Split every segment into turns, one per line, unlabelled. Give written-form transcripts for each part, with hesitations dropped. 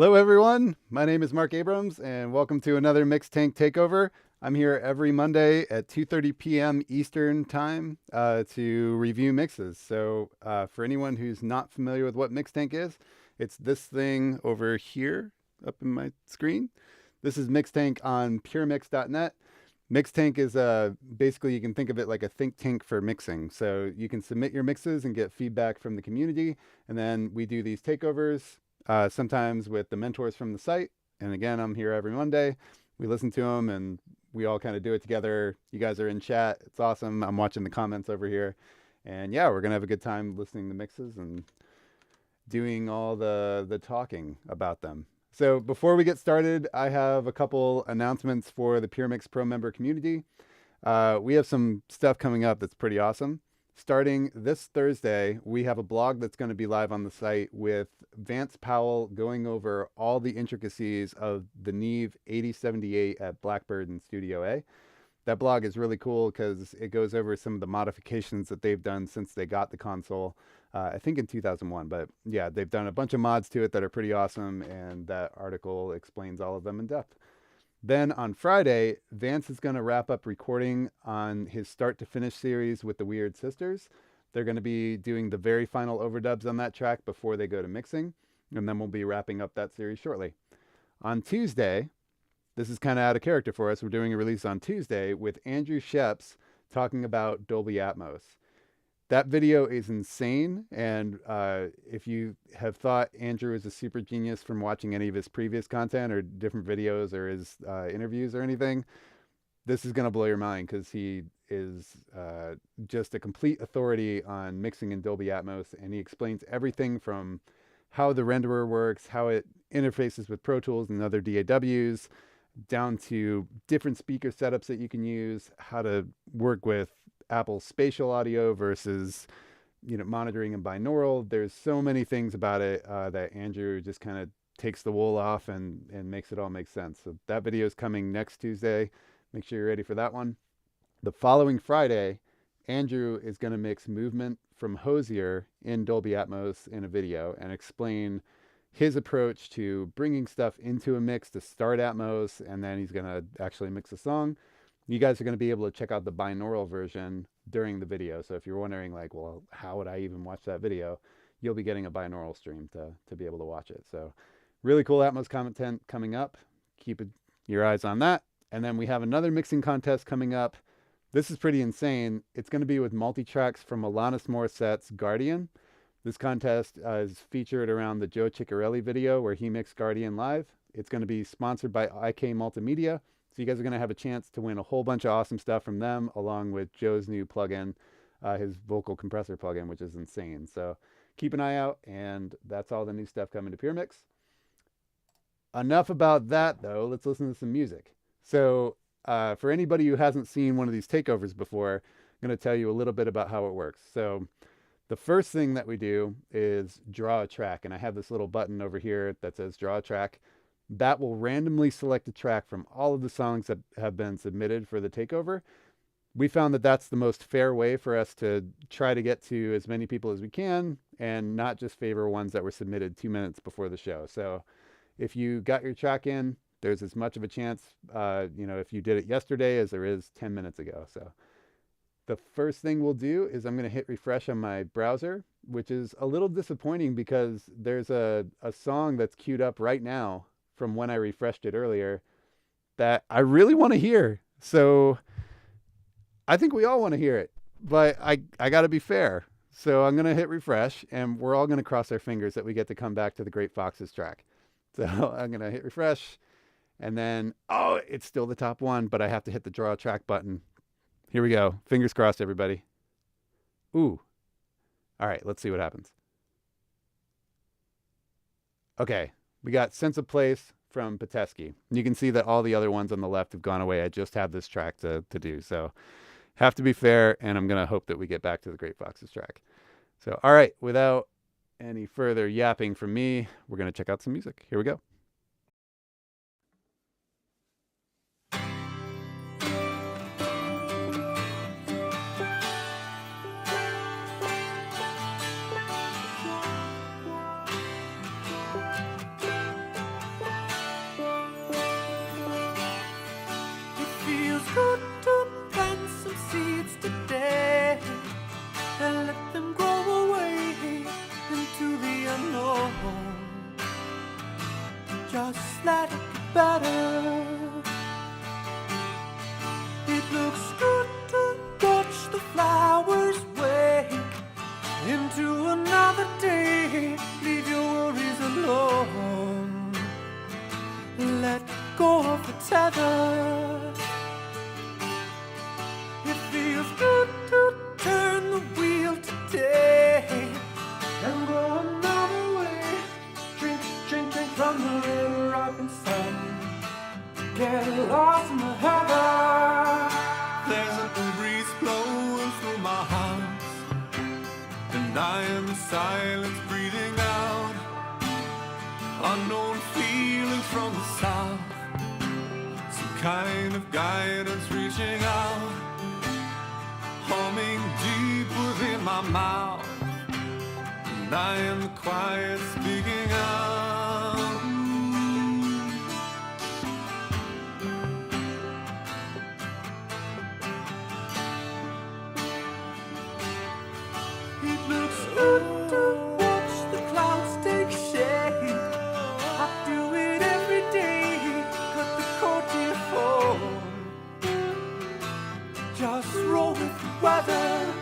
Hello, everyone. My name is Mark Abrams, and welcome to another Mixed Tank Takeover. I'm here every Monday at 2:30 p.m. Eastern Time to review mixes. So, for anyone who's not familiar with what Mixed Tank is, it's this thing over here up in my screen. This is Mixed Tank on PureMix.net. Mixed Tank is basically, you can think of it like a think tank for mixing. So you can submit your mixes and get feedback from the community, and then we do these takeovers sometimes with the mentors from the site. And again, I'm here every Monday. We listen to them and we all kind of do it together. You guys are in chat. It's awesome. I'm watching the comments over here. And yeah, we're going to have a good time listening to mixes and doing all the talking about them. So before we get started, I have a couple announcements for the PureMix Pro member community. We have some stuff coming up that's pretty awesome. Starting this Thursday, we have a blog that's going to be live on the site with Vance Powell going over all the intricacies of the Neve 8078 at Blackbird and Studio A. That blog is really cool because it goes over some of the modifications that they've done since they got the console, I think in 2001. But yeah, they've done a bunch of mods to it that are pretty awesome, and that article explains all of them in depth. Then on Friday, Vance is going to wrap up recording on his start to finish series with the Weird Sisters. They're going to be doing the very final overdubs on that track before they go to mixing, and then we'll be wrapping up that series shortly. On Tuesday, this is kind of out of character for us. We're doing a release on Tuesday with Andrew Sheps talking about Dolby Atmos. That video is insane, and if you have thought Andrew is a super genius from watching any of his previous content or different videos or his interviews or anything, this is going to blow your mind because he is just a complete authority on mixing in Dolby Atmos, and he explains everything from how the renderer works, how it interfaces with Pro Tools and other DAWs, down to different speaker setups that you can use, how to work with Apple's spatial audio versus, monitoring and binaural. There's so many things about it that Andrew just kind of takes the wool off and makes it all make sense. So that video is coming next Tuesday. Make sure you're ready for that one. The following Friday, Andrew is going to mix movement from Hozier in Dolby Atmos in a video and explain his approach to bringing stuff into a mix to start Atmos, and then he's going to actually mix a song. You guys are going to be able to check out the binaural version during the video. So if you're wondering, like, well, how would I even watch that video? You'll be getting a binaural stream to be able to watch it. So really cool Atmos content coming up. Keep your eyes on that. And then we have another mixing contest coming up. This is pretty insane. It's going to be with multi-tracks from Alanis Morissette's Guardian. This contest is featured around the Joe Ciccarelli video where he mixed Guardian live. It's going to be sponsored by IK Multimedia. So you guys are going to have a chance to win a whole bunch of awesome stuff from them, along with Joe's new plugin, his vocal compressor plugin, which is insane. So keep an eye out, and that's all the new stuff coming to PureMix. Enough about that, though. Let's listen to some music. So for anybody who hasn't seen one of these takeovers before, I'm going to tell you a little bit about how it works. So the first thing that we do is draw a track, and I have this little button over here that says draw a track. That will randomly select a track from all of the songs that have been submitted for the takeover. We found that that's the most fair way for us to try to get to as many people as we can and not just favor ones that were submitted 2 minutes before the show. So if you got your track in, there's as much of a chance, if you did it yesterday as there is 10 minutes ago. So the first thing we'll do is I'm going to hit refresh on my browser, which is a little disappointing because there's a song that's queued up right now from when I refreshed it earlier that I really want to hear. So I think we all want to hear it, but I got to be fair. So I'm going to hit refresh, and we're all going to cross our fingers that we get to come back to the Great Foxes track. So I'm going to hit refresh, and then, it's still the top one, but I have to hit the draw track button. Here we go. Fingers crossed, everybody. Ooh. All right, let's see what happens. Okay. We got Sense of Place from Patesky. You can see that all the other ones on the left have gone away. I just have this track to do. So have to be fair, and I'm going to hope that we get back to the Great Foxes track. So, all right, without any further yapping from me, we're going to check out some music. Here we go.
feels good to plant some seeds today and let them grow away into the unknown. Just let it get better. It looks good to watch the flowers wake into another day. Leave your worries alone. Let go of the tether. It feels good to turn the wheel today and go another way. Drink, drink, drink from the river up in sun. Get lost in the heather. There's a new breeze blowing through my house, and I am in silence breathing out. Unknown feelings from the south, some kind of guidance reaching out, humming deep within my mouth, and I am the quiet speaking out. It looks good to watch the clouds take shape. I do it every day, cut the coat home. Just roll with the weather.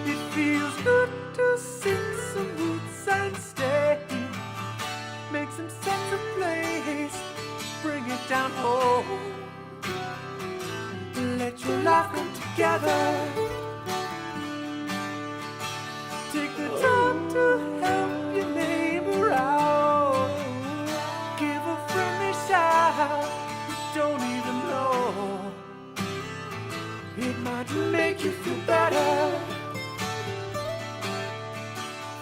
It feels good to sink some roots and stay. Make some sense of place, bring it down home. Let your life come together. Take the time to help your neighbor out. Give a friendly shout you don't even know. It might make you feel better.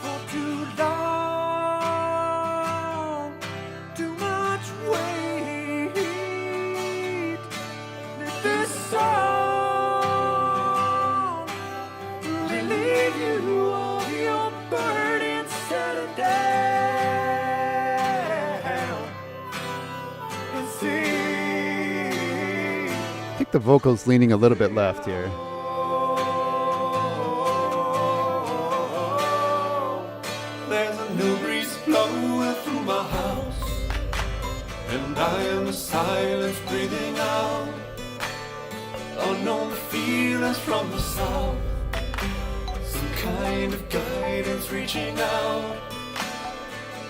For too long, too much weight. Let this song relieve you of your burdens. Settle down and sing.
I think the vocal's leaning a little bit left here.
There's a new breeze blowing through my house, and I am the silence breathing out. Unknown feelings from the south, some kind of guidance reaching out,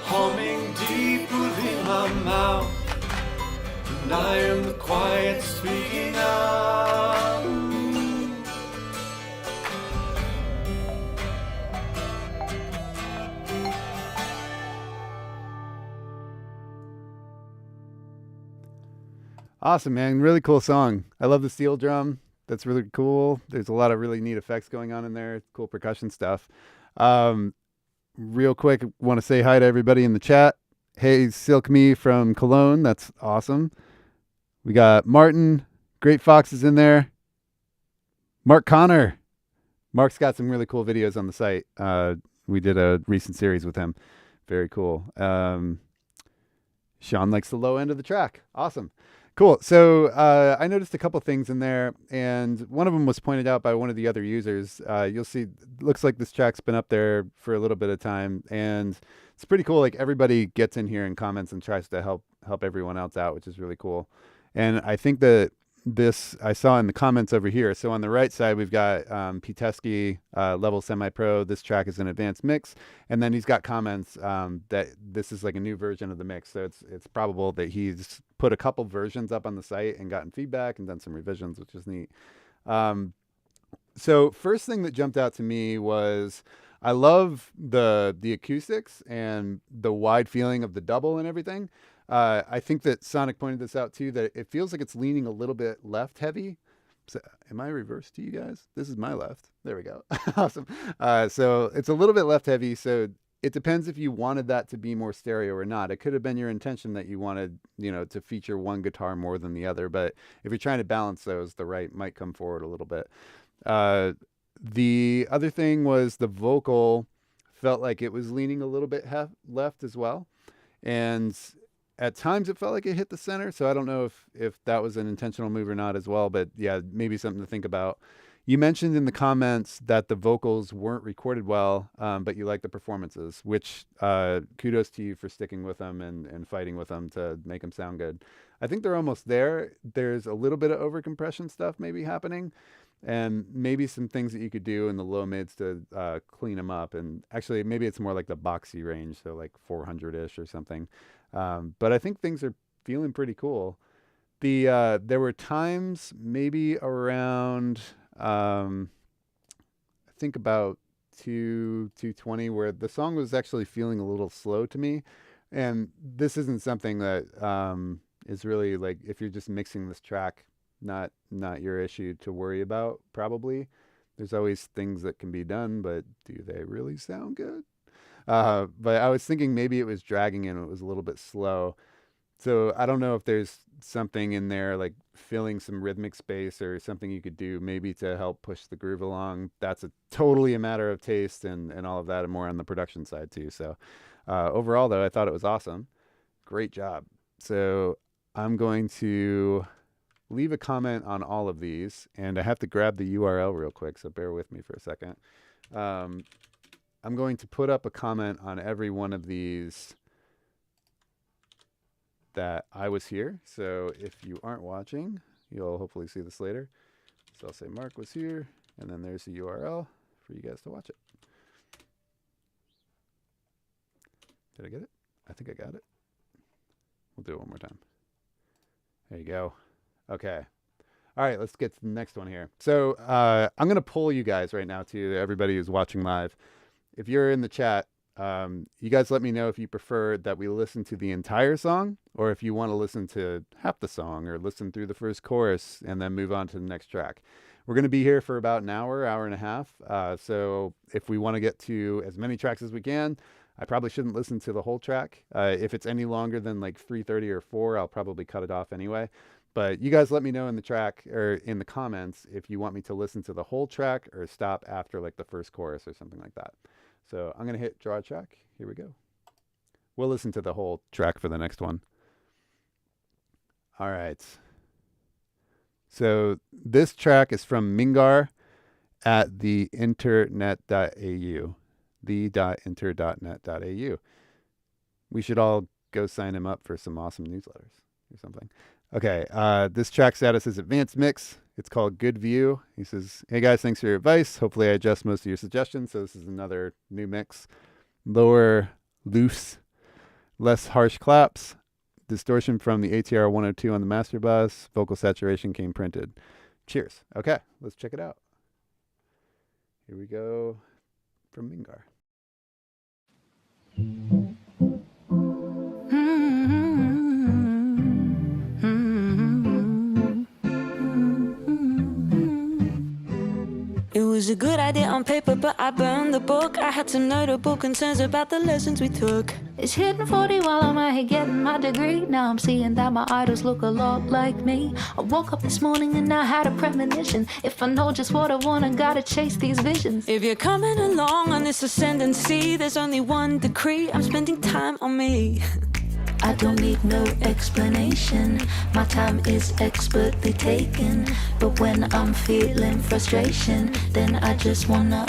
humming deep within my mouth, and I am the quiet speaking out.
Awesome, man. Really cool song. I love the steel drum. That's really cool. There's a lot of really neat effects going on in there. Cool percussion stuff. Real quick, want to say hi to everybody in the chat. Hey, Silk Me from Cologne. That's awesome. We got Martin. Great Fox is in there. Mark Connor. Mark's got some really cool videos on the site. We did a recent series with him. Very cool. Sean likes the low end of the track. Awesome. Cool. So I noticed a couple things in there, and one of them was pointed out by one of the other users. You'll see, looks like this track's been up there for a little bit of time, and it's pretty cool. Like, everybody gets in here and comments and tries to help everyone else out, which is really cool. And I think that this I saw in the comments over here. So on the right side, we've got Piteski level semi-pro. This track is an advanced mix, and then he's got comments that this is like a new version of the mix. So it's probable that he's put a couple versions up on the site and gotten feedback and done some revisions, which is neat. So first thing that jumped out to me was I love the acoustics and the wide feeling of the double and everything. I think that Sonic pointed this out too, that it feels like it's leaning a little bit left heavy. So, am I reversed to you guys? This is my left. There we go. Awesome. So it's a little bit left heavy. So it depends if you wanted that to be more stereo or not. It could have been your intention that you wanted, to feature one guitar more than the other. But if you're trying to balance those, the right might come forward a little bit. The other thing was the vocal felt like it was leaning a little bit left as well. And at times it felt like it hit the center. So I don't know if that was an intentional move or not as well. But yeah, maybe something to think about. You mentioned in the comments that the vocals weren't recorded well, but you like the performances, which kudos to you for sticking with them and fighting with them to make them sound good. I think they're almost there. There's a little bit of overcompression stuff maybe happening, and maybe some things that you could do in the low mids to clean them up. And actually, maybe it's more like the boxy range, so like 400-ish or something. But I think things are feeling pretty cool. There were times maybe around I think about 220 where the song was actually feeling a little slow to me. And this isn't something that is really like, if you're just mixing this track, not your issue to worry about, probably. There's always things that can be done, but do they really sound good? But I was thinking maybe it was dragging and it was a little bit slow. So I don't know if there's something in there like filling some rhythmic space or something you could do maybe to help push the groove along. That's totally a matter of taste and all of that, and more on the production side too. So overall, though, I thought it was awesome. Great job. So I'm going to leave a comment on all of these, and I have to grab the URL real quick, so bear with me for a second. I'm going to put up a comment on every one of these that I was here. So if you aren't watching, you'll hopefully see this later. So I'll say Mark was here, and then there's the URL for you guys to watch it. Did I get it? I think I got it. We'll do it one more time. There you go. Okay. All right, let's get to the next one here. So I'm going to poll you guys right now, to everybody who's watching live. If you're in the chat, you guys let me know if you prefer that we listen to the entire song, or if you want to listen to half the song or listen through the first chorus and then move on to the next track. We're going to be here for about an hour and a half. So if we want to get to as many tracks as we can, I probably shouldn't listen to the whole track. If it's any longer than like 3:30 or 4, I'll probably cut it off anyway. But you guys let me know in the track or in the comments if you want me to listen to the whole track or stop after like the first chorus or something like that. So I'm going to hit draw track. Here we go. We'll listen to the whole track for the next one. All right. So this track is from Mingar at theinternet.au. the.inter.net.au. We should all go sign him up for some awesome newsletters or something. Okay, this track status is advanced mix. It's called Goodview. He says, hey guys, thanks for your advice. Hopefully I adjust most of your suggestions. So this is another new mix. Lower, loose, less harsh claps. Distortion from the ATR 102 on the master bus. Vocal saturation came printed. Cheers. Okay, let's check it out. Here we go from Mingar.
It was a good idea on paper, but I burned the book. I had some notable concerns about the lessons we took.
It's hitting 40 while I'm out here getting my degree. Now I'm seeing that my idols look a lot like me. I woke up this morning and I had a premonition. If I know just what I want, I gotta chase these visions.
If you're coming along on this ascendancy, there's only one decree: I'm spending time on me.
I don't need no explanation. My time is expertly taken. But when I'm feeling frustration, then I just wanna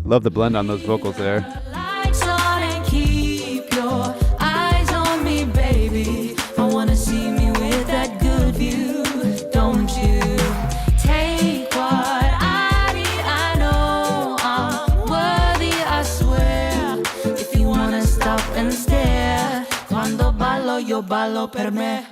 Love the blend on those vocals there.
Lights on and keep your eyes on me, baby. I wanna see me with that good view. Don't you take what I need. I know I'm worthy, I swear. If you wanna stop and stare, cuando ballo, yo ballo per me.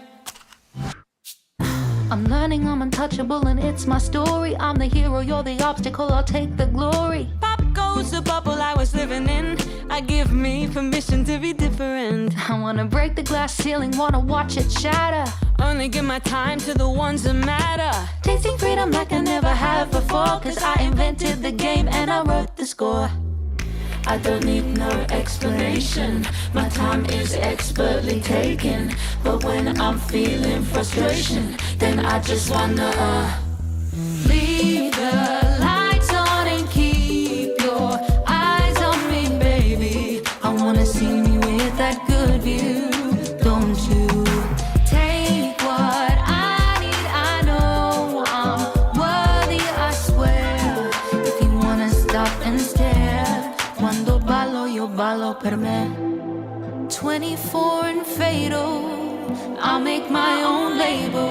I'm learning I'm untouchable and it's my story. I'm the hero, you're the obstacle, I'll take the glory.
Pop goes the bubble I was living in. I give me permission to be different.
I wanna break the glass ceiling, wanna watch it shatter.
Only give my time to the ones that matter.
Tasting freedom like I never have before. Cause I invented the game and I wrote the score. I don't need no explanation. My time is expertly taken. But when I'm feeling frustration, then I just wanna leave the lights on and keep your eyes on me, baby. I wanna see me with that good view. Don't per me. 24 and fatal, I'll make my own label.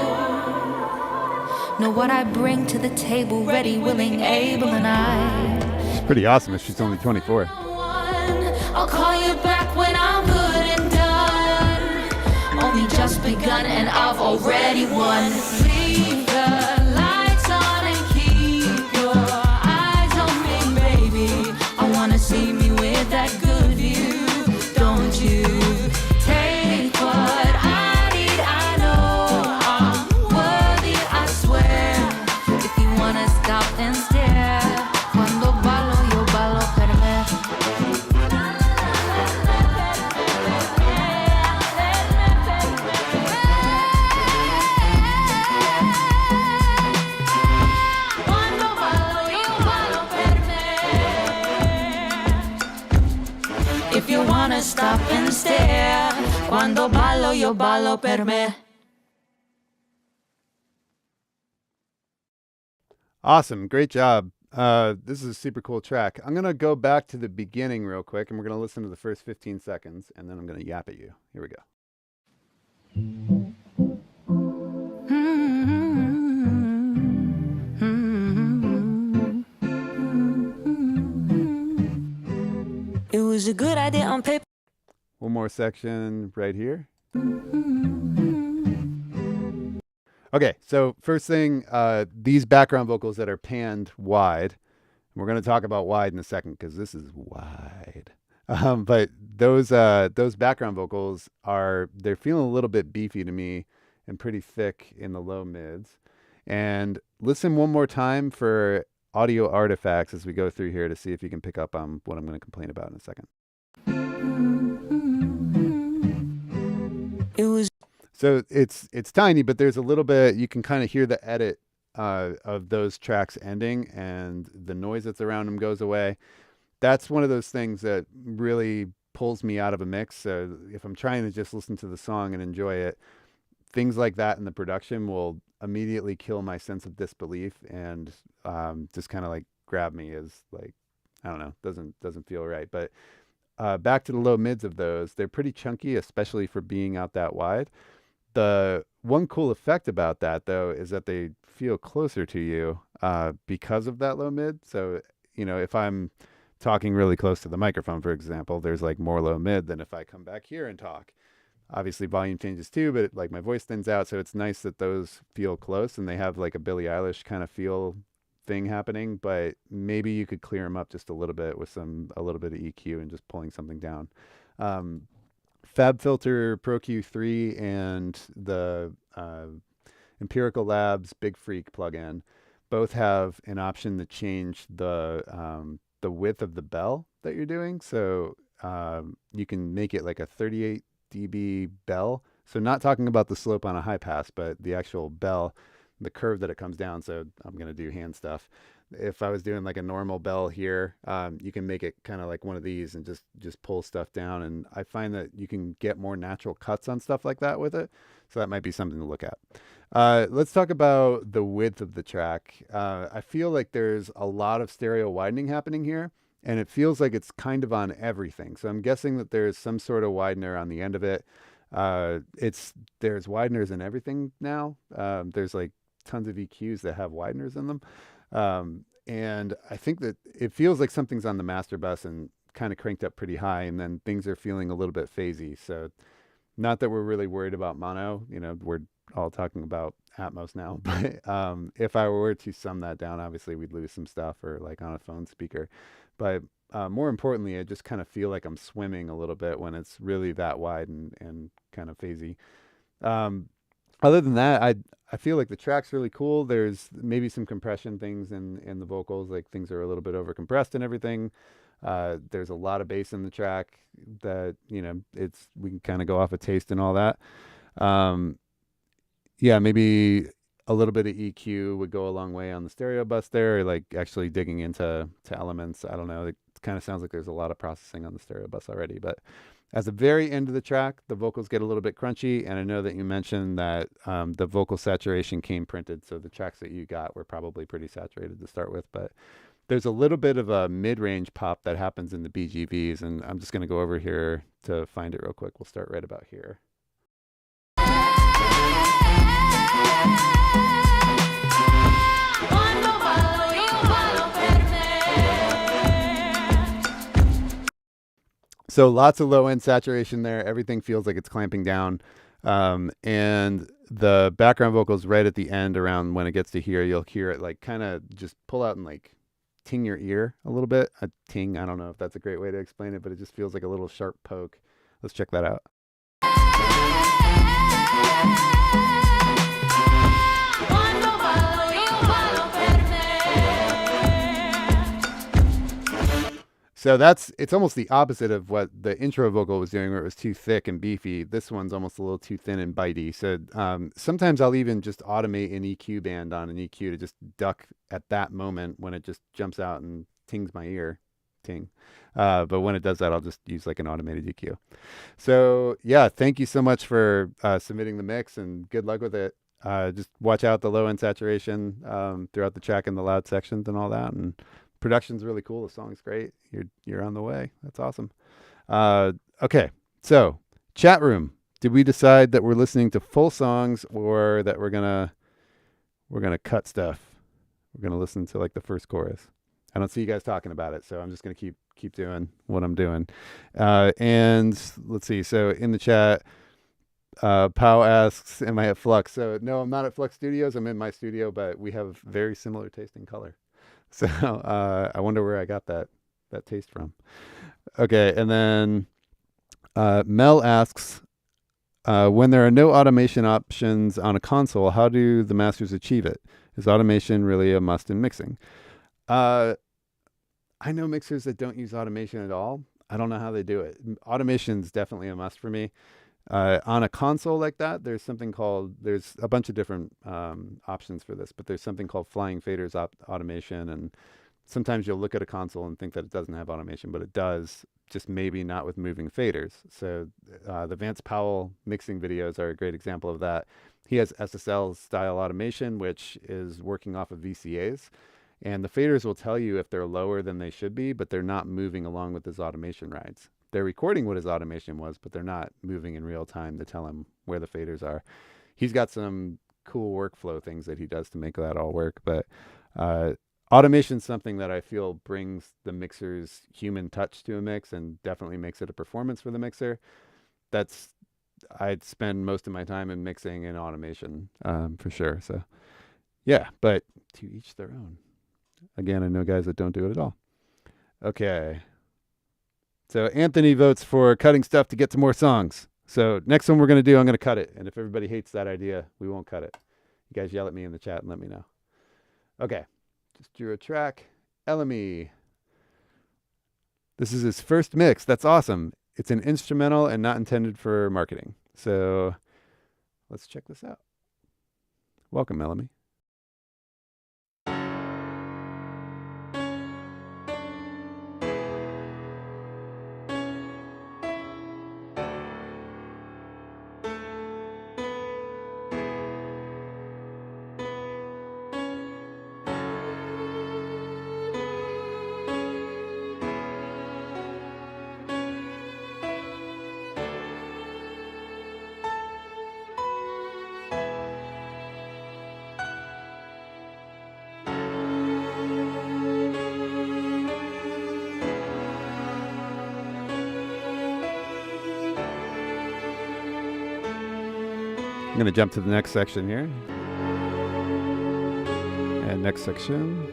Know what I bring to the table, ready, willing, able, and
It's pretty awesome if she's only 24.
I'll call you back when I'm good and done. Only just begun and I've already won. Leave the lights on and keep your eyes on me, baby. I wanna see me with that good view. Don't you take what I need, I know I'm worthy, I swear. If you wanna stop and stare, cuando ballo, yo ballo per me. Cuando ballo, yo ballo per me. If you wanna stop and stare, cuando ballo, yo ballo per me.
Awesome. Great job. This is a super cool track. I'm going to go back to the beginning real quick, and we're going to listen to the first 15 seconds, and then I'm going to yap at you. Here we go.
It was a good idea on paper.
One more section right here. Okay, so first thing, these background vocals that are panned wide. We're going to talk about wide in a second because this is wide. But those background vocals they're feeling a little bit beefy to me and pretty thick in the low mids. And listen one more time for audio artifacts as we go through here to see if you can pick up on what I'm going to complain about in a second.
It was
So it's tiny, but there's a little bit, you can kind of hear the edit of those tracks ending, and the noise that's around them goes away. That's one of those things that really pulls me out of a mix. So if I'm trying to just listen to the song and enjoy it, things like that in the production will immediately kill my sense of disbelief and just kind of like grab me as like, I don't know, doesn't feel right. But back to the low mids of those, they're pretty chunky, especially for being out that wide. The one cool effect about that, though, is that they feel closer to you because of that low mid. So, you know, if I'm talking really close to the microphone, for example, there's like more low mid than if I come back here and talk. Obviously, volume changes too, but like my voice thins out. So it's nice that those feel close and they have like a Billie Eilish kind of feel thing happening. But maybe you could clear them up just a little bit with a little bit of EQ and just pulling something down. FabFilter Pro Q3 and the Empirical Labs Big Freak plugin both have an option to change the width of the bell that you're doing. So you can make it like a 38 dB bell. So not talking about the slope on a high pass, but the actual bell, the curve that it comes down. So I'm going to do hand stuff. If I was doing like a normal bell here, you can make it kind of like one of these and just pull stuff down. And I find that you can get more natural cuts on stuff like that with it. So that might be something to look at. Let's talk about the width of the track. I feel like there's a lot of stereo widening happening here, and it feels like it's kind of on everything. So I'm guessing that there's some sort of widener on the end of it. There's wideners in everything now. There's like tons of EQs that have wideners in them. And I think that it feels like something's on the master bus and kind of cranked up pretty high, and then things are feeling a little bit phasey. So not that we're really worried about mono, you know, we're all talking about Atmos now, but if I were to sum that down, obviously we'd lose some stuff or like on a phone speaker. But more importantly, I just kind of feel like I'm swimming a little bit when it's really that wide and kind of phasey. Other than that, I feel like the track's really cool. There's maybe some compression things in the vocals, like things are a little bit over compressed and everything. There's a lot of bass in the track that, you know, we can kind of go off of taste and all that. Yeah, maybe a little bit of EQ would go a long way on the stereo bus there, or like actually digging into elements. I don't know. It kind of sounds like there's a lot of processing on the stereo bus already, but as the very end of the track, the vocals get a little bit crunchy, and I know that you mentioned that the vocal saturation came printed, so the tracks that you got were probably pretty saturated to start with, but there's a little bit of a mid-range pop that happens in the BGVs, and I'm just going to go over here to find it real quick. We'll start right about here. So lots of low end saturation there. Everything feels like it's clamping down. And the background vocals right at the end, around when it gets to here, you'll hear it like kind of just pull out and like ting your ear a little bit. A ting, I don't know if that's a great way to explain it, but it just feels like a little sharp poke. Let's check that out. So it's almost the opposite of what the intro vocal was doing, where it was too thick and beefy. This one's almost a little too thin and bitey. So sometimes I'll even just automate an EQ band on an EQ to just duck at that moment when it just jumps out and tings my ear. Ting. But when it does that, I'll just use like an automated EQ. So yeah, thank you so much for submitting the mix, and good luck with it. Just watch out the low end saturation throughout the track and the loud sections and all that. And production's really cool. The song's great. You're on the way. That's awesome. Okay, so chat room. Did we decide that we're listening to full songs, or that we're gonna cut stuff? We're gonna listen to like the first chorus. I don't see you guys talking about it, so I'm just gonna keep doing what I'm doing. And let's see. So in the chat, Pau asks, "Am I at Flux?" So no, I'm not at Flux Studios. I'm in my studio, but we have very similar taste in color. So I wonder where I got that taste from. Okay, and then Mel asks, when there are no automation options on a console, how do the masters achieve it? Is automation really a must in mixing? I know mixers that don't use automation at all. I don't know how they do it. Automation's definitely a must for me. On a console like that, there's a bunch of different options for this, but there's something called flying faders automation. And sometimes you'll look at a console and think that it doesn't have automation, but it does, just maybe not with moving faders. So the Vance Powell mixing videos are a great example of that. He has SSL style automation, which is working off of VCAs. And the faders will tell you if they're lower than they should be, but they're not moving along with his automation rides. They're recording what his automation was, but they're not moving in real time to tell him where the faders are. He's got some cool workflow things that he does to make that all work. But automation is something that I feel brings the mixer's human touch to a mix and definitely makes it a performance for the mixer. I'd spend most of my time in mixing and automation for sure. So yeah, but to each their own. Again, I know guys that don't do it at all. Okay. So Anthony votes for cutting stuff to get to more songs. So next one we're going to do, I'm going to cut it. And if everybody hates that idea, we won't cut it. You guys yell at me in the chat and let me know. Okay. Just drew a track. LME. This is his first mix. That's awesome. It's an instrumental and not intended for marketing. So let's check this out. Welcome, LME. I'm going to jump to the next section here. And next section.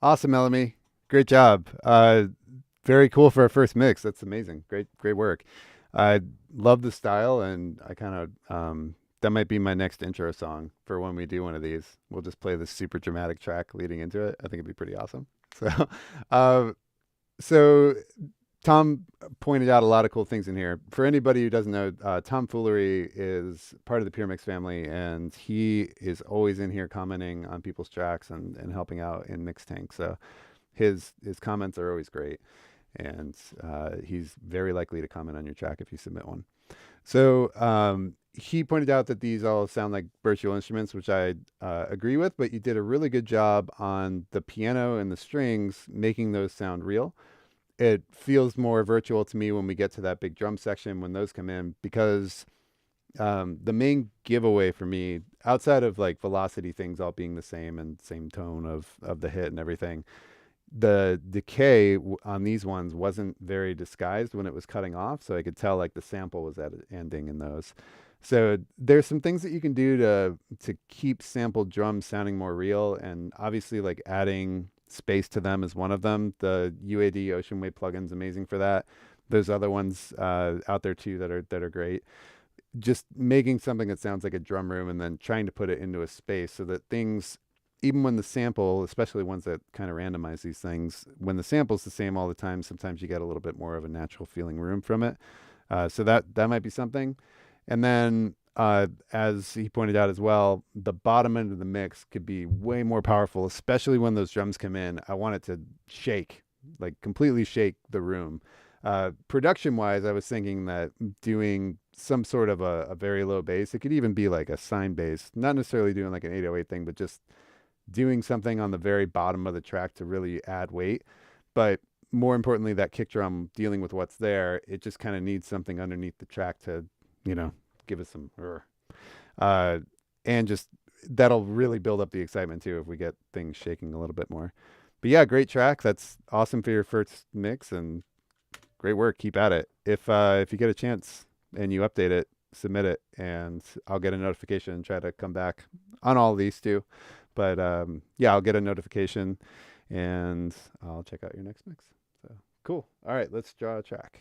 Awesome, Melanie. Great job. Very cool for our first mix. That's amazing. Great work. I love the style, and I kind of that might be my next intro song for when we do one of these. We'll just play this super dramatic track leading into it. I think it'd be pretty awesome. So, uh, so Tom pointed out a lot of cool things in here. For anybody who doesn't know, Tom Foolery is part of the PureMix family, and he is always in here commenting on people's tracks and helping out in Mix Tank. So his comments are always great, and he's very likely to comment on your track if you submit one. So he pointed out that these all sound like virtual instruments, which I agree with, but you did a really good job on the piano and the strings, making those sound real. It feels more virtual to me when we get to that big drum section, when those come in, because the main giveaway for me, outside of like velocity things all being the same and same tone of the hit and everything, the decay on these ones wasn't very disguised when it was cutting off, so I could tell like the sample was at an ending in those. So there's some things that you can do to keep sampled drums sounding more real, and obviously like adding space to them is one of them. The UAD Ocean Wave plugin's amazing for that. There's other ones out there too that are great. Just making something that sounds like a drum room and then trying to put it into a space so that things, even when the sample, especially ones that kind of randomize these things, when the sample's the same all the time, sometimes you get a little bit more of a natural feeling room from it. So that might be something. And then as he pointed out as well, the bottom end of the mix could be way more powerful, especially when those drums come in. I want it to shake, like completely shake the room. Production wise, I was thinking that doing some sort of a very low bass, it could even be like a sine bass, not necessarily doing like an 808 thing, but just doing something on the very bottom of the track to really add weight. But more importantly, that kick drum dealing with what's there, it just kind of needs something underneath the track to, give us some, and just that'll really build up the excitement too if we get things shaking a little bit more. But yeah, great track. That's awesome for your first mix, and great work. Keep at it. If you get a chance and you update it, submit it, and I'll get a notification and try to come back on all of these too. But yeah, I'll get a notification and I'll check out your next mix. So cool. All right, let's draw a track.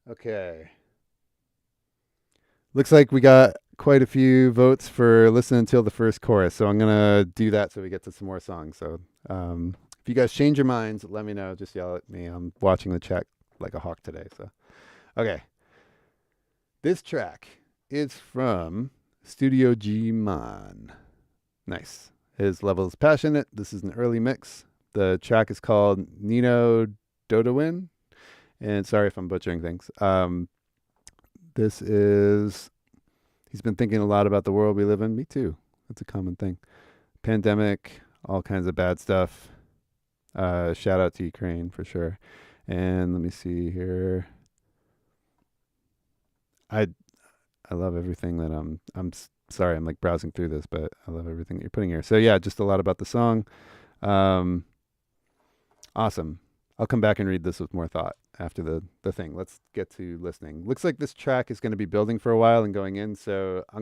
Okay. Looks like we got quite a few votes for listen until the first chorus. So I'm going to do that so we get to some more songs. So if you guys change your minds, let me know. Just yell at me. I'm watching the chat like a hawk today. So, okay. This track is from Studio G Man. Nice. His level is passionate. This is an early mix. The track is called Nino Dota Win. And sorry if I'm butchering things. This is, he's been thinking a lot about the world we live in. Me too. That's a common thing. Pandemic, all kinds of bad stuff. Shout out to Ukraine for sure. And let me see here. I love everything that I'm sorry, I'm like browsing through this, but I love everything that you're putting here. So yeah, just a lot about the song. Awesome. I'll come back and read this with more thought after the thing. Let's get to listening. Looks like this track is going to be building for a while and going in, so I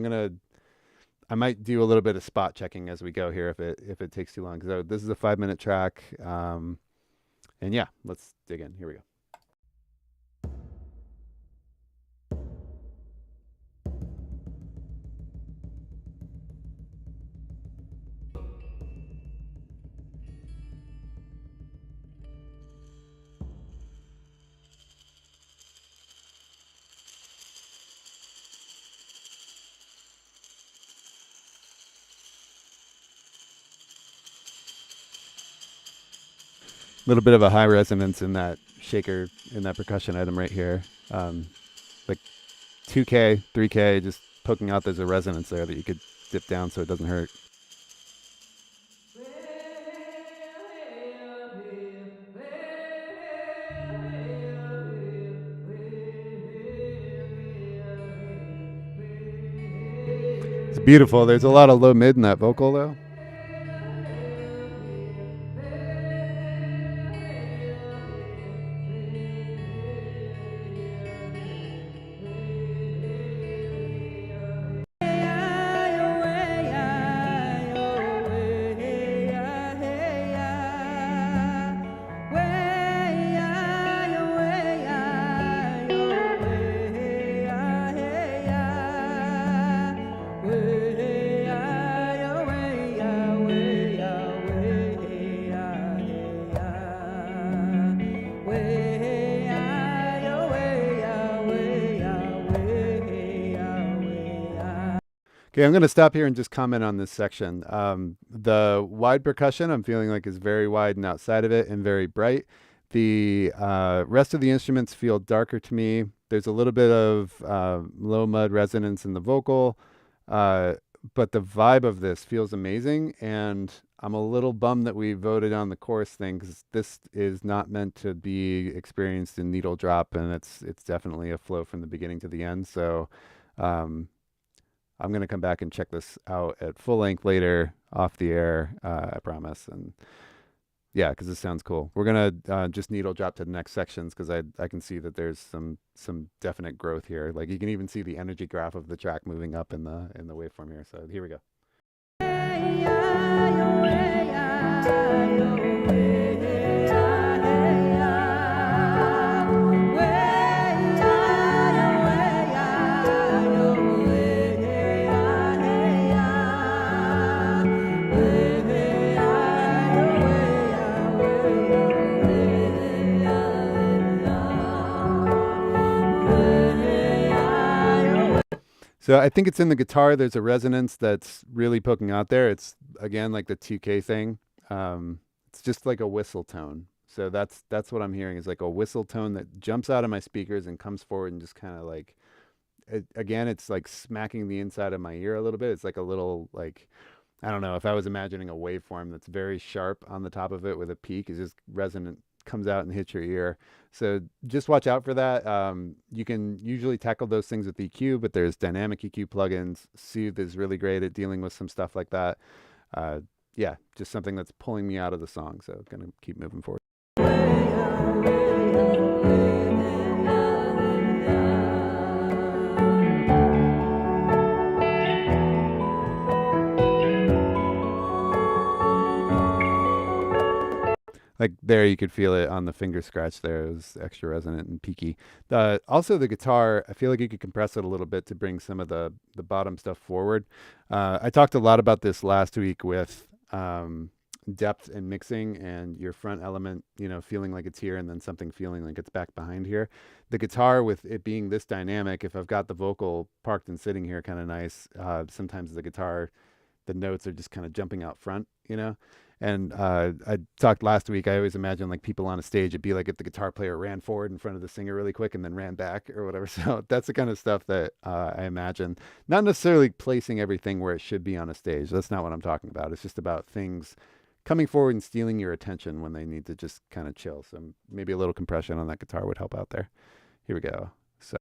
might do a little bit of spot checking as we go here if it takes too long. So this is a 5-minute track, and yeah, let's dig in. Here we go. A little bit of a high resonance in that shaker, in that percussion item right here. Like 2K, 3K, just poking out, there's a resonance there that you could dip down so it doesn't hurt. It's beautiful. There's a lot of low mid in that vocal though. Okay, I'm going to stop here and just comment on this section. The wide percussion, I'm feeling like is very wide and outside of it and very bright. The rest of the instruments feel darker to me. There's a little bit of low mud resonance in the vocal, but the vibe of this feels amazing. And I'm a little bummed that we voted on the chorus thing because this is not meant to be experienced in needle drop, and it's definitely a flow from the beginning to the end. So. I'm going to come back and check this out at full length later off the air, I promise. And yeah, because this sounds cool. We're going to just needle drop to the next sections because I can see that there's some definite growth here. Like you can even see the energy graph of the track moving up in the waveform here. So here we go. So I think it's in the guitar. There's a resonance that's really poking out there. It's again like the 2K thing. It's just like a whistle tone. So that's what I'm hearing is like a whistle tone that jumps out of my speakers and comes forward and just kind of like, again, it's like smacking the inside of my ear a little bit. It's like a little like, I don't know, if I was imagining a waveform that's very sharp on the top of it with a peak, is just resonant, comes out and hits your ear. So just watch out for that. You can usually tackle those things with EQ, but there's dynamic EQ plugins. Soothe is really great at dealing with some stuff like that. Yeah, just something that's pulling me out of the song. So gonna keep moving forward. Like there, you could feel it on the finger scratch there. It was extra resonant and peaky. Also, the guitar, I feel like you could compress it a little bit to bring some of the bottom stuff forward. I talked a lot about this last week with depth and mixing and your front element, you know, feeling like it's here and then something feeling like it's back behind here. The guitar, with it being this dynamic, if I've got the vocal parked and sitting here kind of nice, sometimes the guitar, the notes are just kind of jumping out front, you know? And I talked last week, I always imagine like people on a stage, it'd be like if the guitar player ran forward in front of the singer really quick and then ran back or whatever. So that's the kind of stuff that I imagine. Not necessarily placing everything where it should be on a stage. That's not what I'm talking about. It's just about things coming forward and stealing your attention when they need to just kind of chill. So maybe a little compression on that guitar would help out there. Here we go. So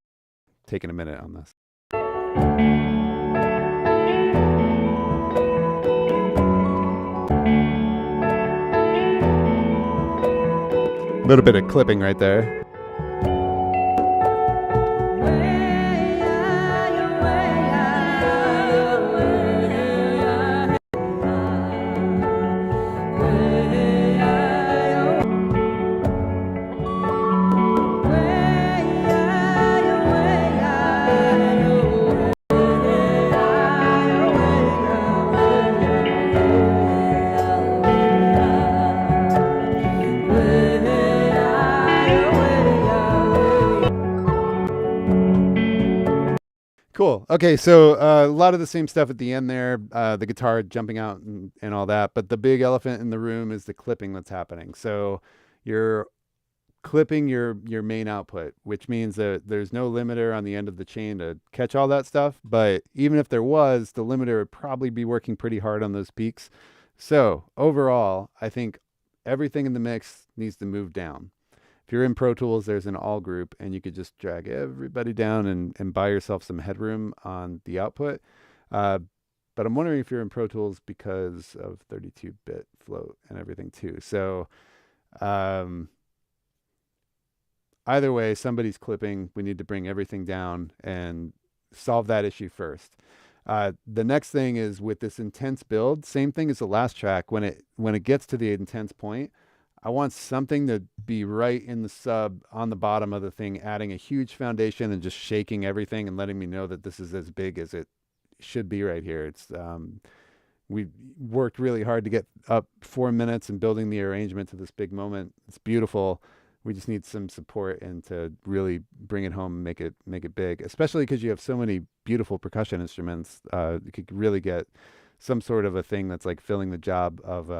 taking a minute on this. A little bit of clipping right there. Cool. Okay, so a lot of the same stuff at the end there, the guitar jumping out and all that, but the big elephant in the room is the clipping that's happening. So you're clipping your main output, which means that there's no limiter on the end of the chain to catch all that stuff. But even if there was, the limiter would probably be working pretty hard on those peaks. So overall, I think everything in the mix needs to move down. If you're in Pro Tools, there's an all group, and you could just drag everybody down and buy yourself some headroom on the output. But I'm wondering if you're in Pro Tools because of 32-bit float and everything too. So either way, somebody's clipping. We need to bring everything down and solve that issue first. The next thing is with this intense build, same thing as the last track. When it gets to the intense point, I want something to be right in the sub on the bottom of the thing, adding a huge foundation and just shaking everything and letting me know that this is as big as it should be right here. It's we worked really hard to get up 4 minutes and building the arrangement to this big moment. It's beautiful. we just need some support and to really bring it home and make it big, especially because you have so many beautiful percussion instruments. You could really get some sort of a thing that's like filling the job of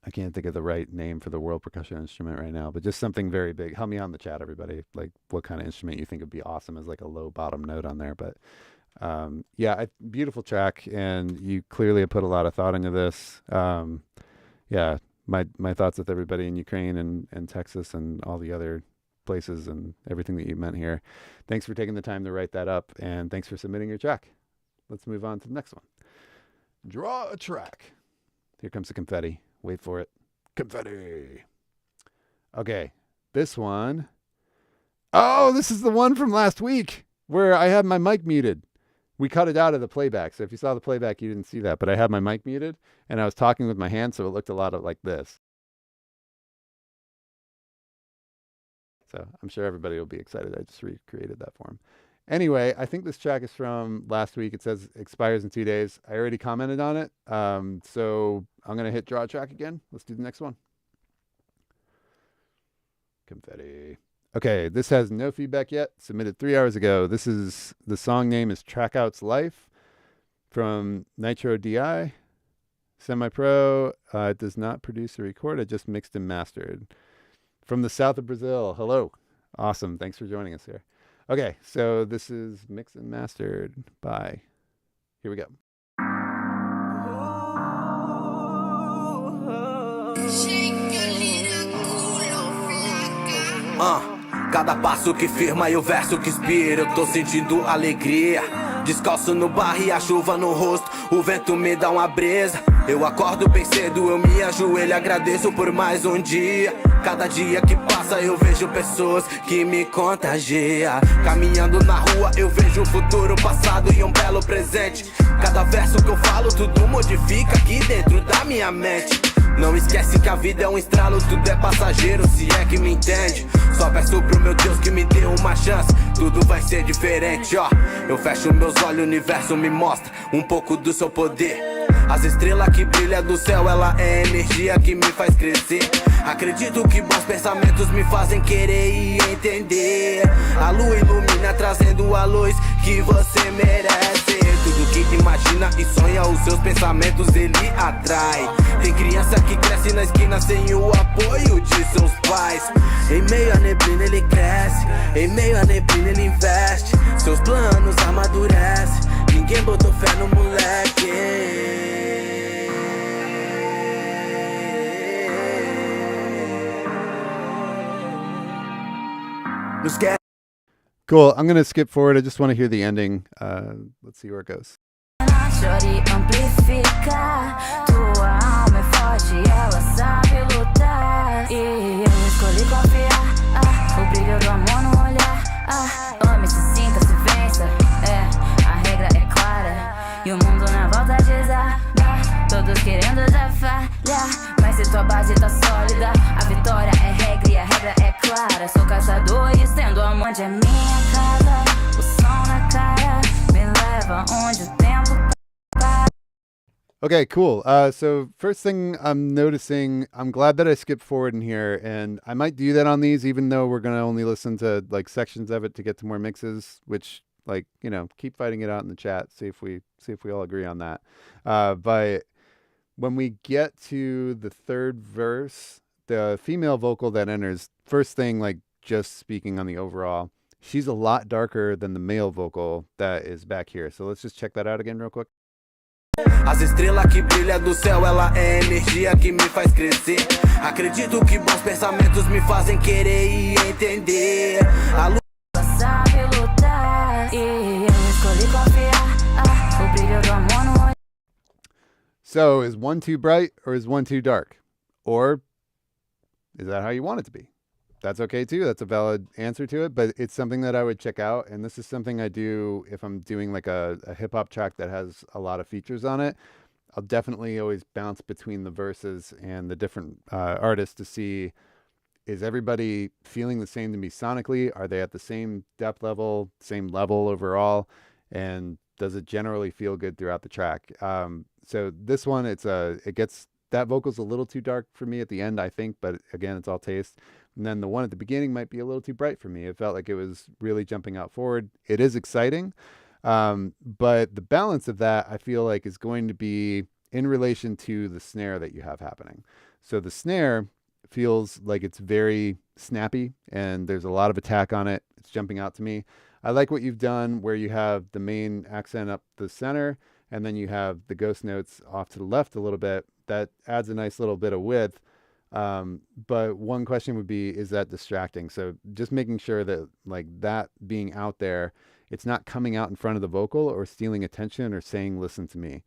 I can't think of the right name for the world percussion instrument right now, but just something very big. Help me out in the chat, everybody. Like what kind of instrument you think would be awesome as like a low bottom note on there. But yeah, beautiful track, and you clearly have put a lot of thought into this. Yeah, my thoughts with everybody in Ukraine and Texas and all the other places and everything that you meant here. Thanks for taking the time to write that up, and thanks for submitting your track. Let's move on to the next one. Draw a track. Here comes the confetti. Wait for it. Confetti. Okay, this one. Oh, this is the one from last week where I had my mic muted. We cut it out of the playback. So if you saw the playback, you didn't see that. But I had my mic muted, and I was talking with my hand, so it looked a lot like this. So I'm sure everybody will be excited. I just recreated that for him. Anyway, I think this track is from last week. It says expires in 2 days. I already commented on it. So I'm going to hit draw track again. Let's do the next one. Confetti. Okay, this has no feedback yet. Submitted 3 hours ago. The song name is Trackout's Life from Nitro DI. Semi-pro. It does not produce or record. I just mixed and mastered. From the south of Brazil. Hello. Awesome. Thanks for joining us here. Okay, so this is mixed and mastered by, here we go.
Cada passo que firma e o verso que inspira, eu tô sentindo alegria. Descalço no barro e a chuva no rosto, o vento me dá uma brisa. Eu acordo bem cedo, eu me ajoelho, agradeço por mais um dia. Cada dia que passa eu vejo pessoas que me contagiam. Caminhando na rua eu vejo o futuro, passado e um belo presente. Cada verso que eu falo tudo modifica aqui dentro da minha mente. Não esquece que a vida é um estralo, tudo é passageiro, se é que me entende. Só peço pro meu Deus que me dê uma chance, tudo vai ser diferente, ó. Eu fecho meus olhos, o universo me mostra um pouco do seu poder. As estrelas que brilham do céu, ela é energia que me faz crescer. Acredito que bons pensamentos me fazem querer e entender. A lua ilumina trazendo a luz que você merece. Tudo que imagina e sonha, os seus pensamentos ele atrai. Tem criança que cresce na esquina sem o apoio de seus pais. Em meio à neblina ele cresce, em meio à neblina ele investe. Seus planos amadurecem, ninguém botou fé no moleque.
Cool. I'm going to skip forward. I just want to hear the ending. Let's see where it goes.
Chore amplifica, tua alma é forte, ela sabe lutar. E eu escolhi confiar, o brilho do amor no olhar. Ame, se sinta, se vença, a regra é clara. E o mundo na volta desaba, todos querendo já falhar. Mas se tua base tá sólida, a vitória é regra e a regra é clara. Sou caçador e estendo a mão, onde é minha casa, o som na cara me leva onde o tempo.
Okay, cool. So first thing I'm noticing, I'm glad that I skipped forward in here, and I might do that on these, even though we're going to only listen to like sections of it to get to more mixes, which like, you know, keep fighting it out in the chat. See if we all agree on that. But when we get to the third verse, the female vocal that enters, first thing, like just speaking on the overall, she's a lot darker than the male vocal that is back here. So let's just check that out again real quick.
As estrelas que brilham do céu, ela é energia que me faz crescer. Acredito que bons pensamentos me fazem querer e entender. A lua
sabe lutar, e eu escolhi confiar, o brilho do amor no olhar.
So is one too bright or is one too dark? Or is that how you want it to be? That's okay too. That's a valid answer to it, but it's something that I would check out. And this is something I do if I'm doing like a hip hop track that has a lot of features on it. I'll definitely always bounce between the verses and the different artists to see, is everybody feeling the same to me sonically? Are they at the same depth level, same level overall? And does it generally feel good throughout the track? So this one, it gets that vocal's a little too dark for me at the end, I think, but again, it's all taste. And then the one at the beginning might be a little too bright for me. It felt like it was really jumping out forward. It is exciting, but the balance of that, I feel like, is going to be in relation to the snare that you have happening. So the snare feels like it's very snappy and there's a lot of attack on it. It's jumping out to me. I like what you've done where you have the main accent up the center and then you have the ghost notes off to the left a little bit. That adds a nice little bit of width. But one question would be, is that distracting? So just making sure that like that being out there, it's not coming out in front of the vocal or stealing attention or saying, listen to me.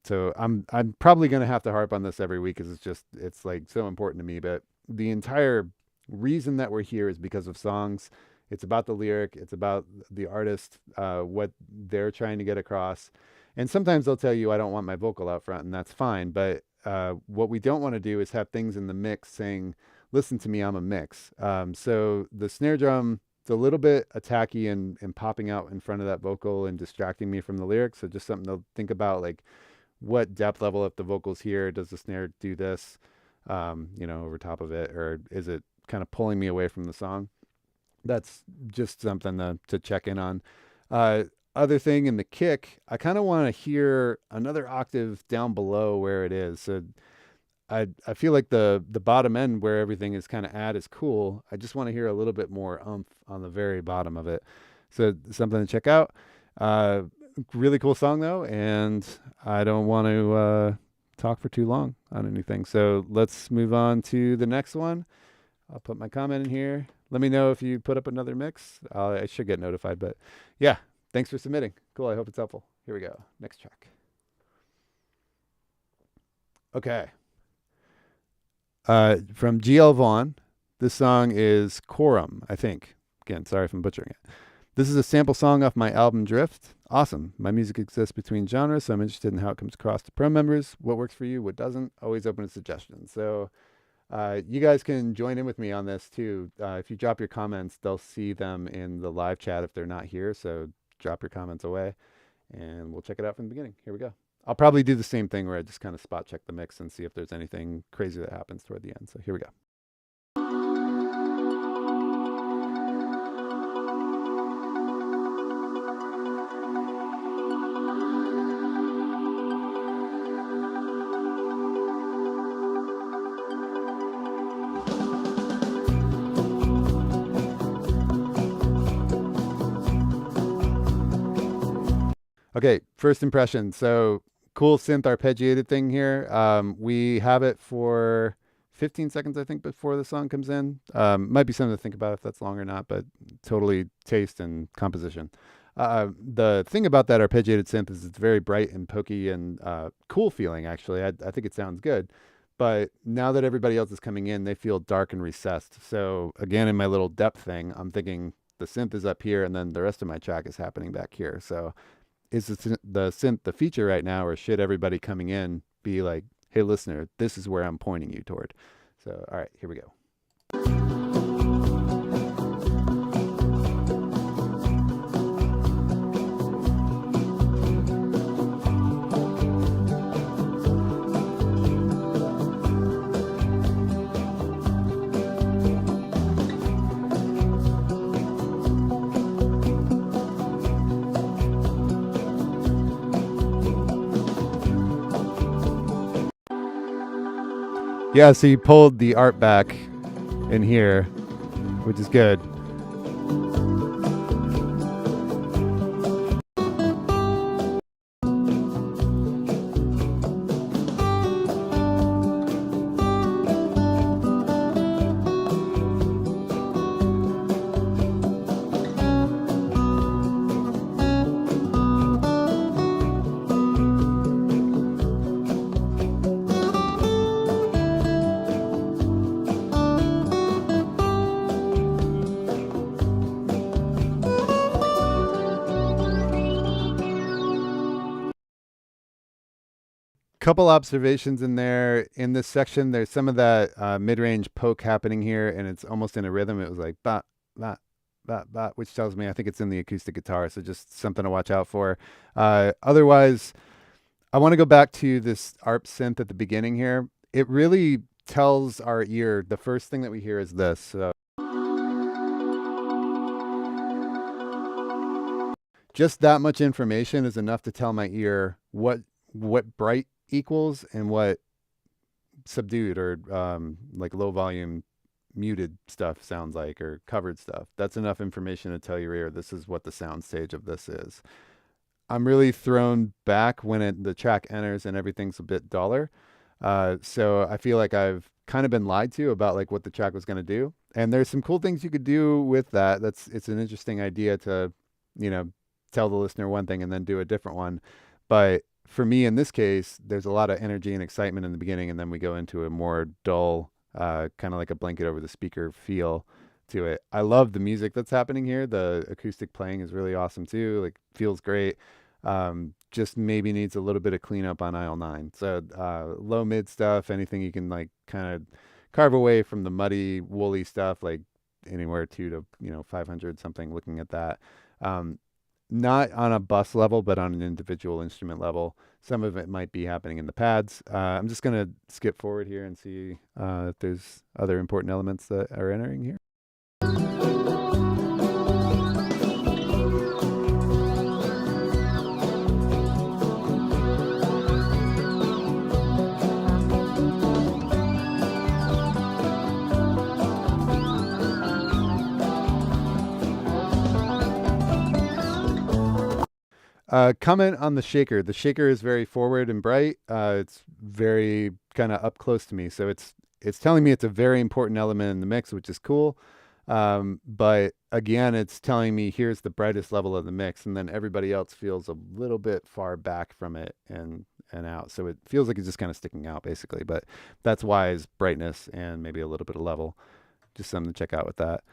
So I'm probably going to have to harp on this every week because it's like so important to me. But the entire reason that we're here is because of songs. It's about the lyric. It's about the artist, what they're trying to get across. And sometimes they'll tell you, I don't want my vocal out front, and that's fine. But what we don't want to do is have things in the mix saying, listen to me, I'm a mix. So the snare drum, it's a little bit attacky and popping out in front of that vocal and distracting me from the lyrics. So just something to think about, like what depth level, if the vocal's here, does the snare do this, over top of it, or is it kind of pulling me away from the song? That's just something to check in on. Other thing in the kick, I kind of want to hear another octave down below where it is. So I feel like the bottom end where everything is kind of at is cool. I just want to hear a little bit more oomph on the very bottom of it. So something to check out. Really cool song though, and I don't want to talk for too long on anything. So let's move on to the next one. I'll put my comment in here. Let me know if you put up another mix. I should get notified, but yeah, thanks for submitting. Cool. I hope it's helpful. Here we go. Next track. Okay. From GL Vaughn. This song is Quorum, I think. Again, sorry if I'm butchering it. This is a sample song off my album Drift. Awesome. My music exists between genres, so I'm interested in how it comes across to pro members. What works for you, what doesn't. Always open to suggestions. So you guys can join in with me on this too. If you drop your comments, they'll see them in the live chat if they're not here. So drop your comments away and we'll check it out from the beginning. Here we go. I'll probably do the same thing where I just kind of spot check the mix and see if there's anything crazy that happens toward the end. So here we go. Okay, first impression. So cool synth arpeggiated thing here. We have it for 15 seconds, I think, before the song comes in. Might be something to think about if that's long or not, but totally taste and composition. The thing about that arpeggiated synth is it's very bright and pokey and cool feeling, actually. I think it sounds good. But now that everybody else is coming in, they feel dark and recessed. So again, in my little depth thing, I'm thinking the synth is up here and then the rest of my track is happening back here. So is the synth the feature right now, or should everybody coming in be like, hey, listener, this is where I'm pointing you toward? So, all right, here we go. Yeah, so you pulled the art back in here, which is good. Couple observations in there. In this section, there's some of that mid-range poke happening here, and it's almost in a rhythm. It was like ba ba ba ba, which tells me I think it's in the acoustic guitar. So just something to watch out for. Otherwise, I want to go back to this ARP synth at the beginning here. it really tells our ear, the first thing that we hear is this. So just that much information is enough to tell my ear what bright equals and what subdued or like low volume muted stuff sounds like, or covered stuff. That's enough information to tell your ear this is what the sound stage of this is. I'm really thrown back when the track enters and everything's a bit duller. So I feel like I've kind of been lied to about like what the track was going to do. And there's some cool things you could do with that. It's an interesting idea to, tell the listener one thing and then do a different one. But for me, in this case, there's a lot of energy and excitement in the beginning, and then we go into a more dull, kind of like a blanket over the speaker feel to it. I love the music that's happening here. The acoustic playing is really awesome too. Like, feels great. Just maybe needs a little bit of cleanup on aisle 9. So low mid stuff, anything you can like kind of carve away from the muddy, woolly stuff, like anywhere 2 to 500 something. Looking at that. Not on a bus level, but on an individual instrument level. Some of it might be happening in the pads. I'm just going to skip forward here and see if there's other important elements that are entering here. Comment on the shaker. The shaker is very forward and bright. It's very kind of up close to me. So it's telling me it's a very important element in the mix, which is cool. But again, it's telling me here's the brightest level of the mix, and then everybody else feels a little bit far back from it and out. So it feels like it's just kind of sticking out basically, but that's why is brightness and maybe a little bit of level. Just something to check out with that.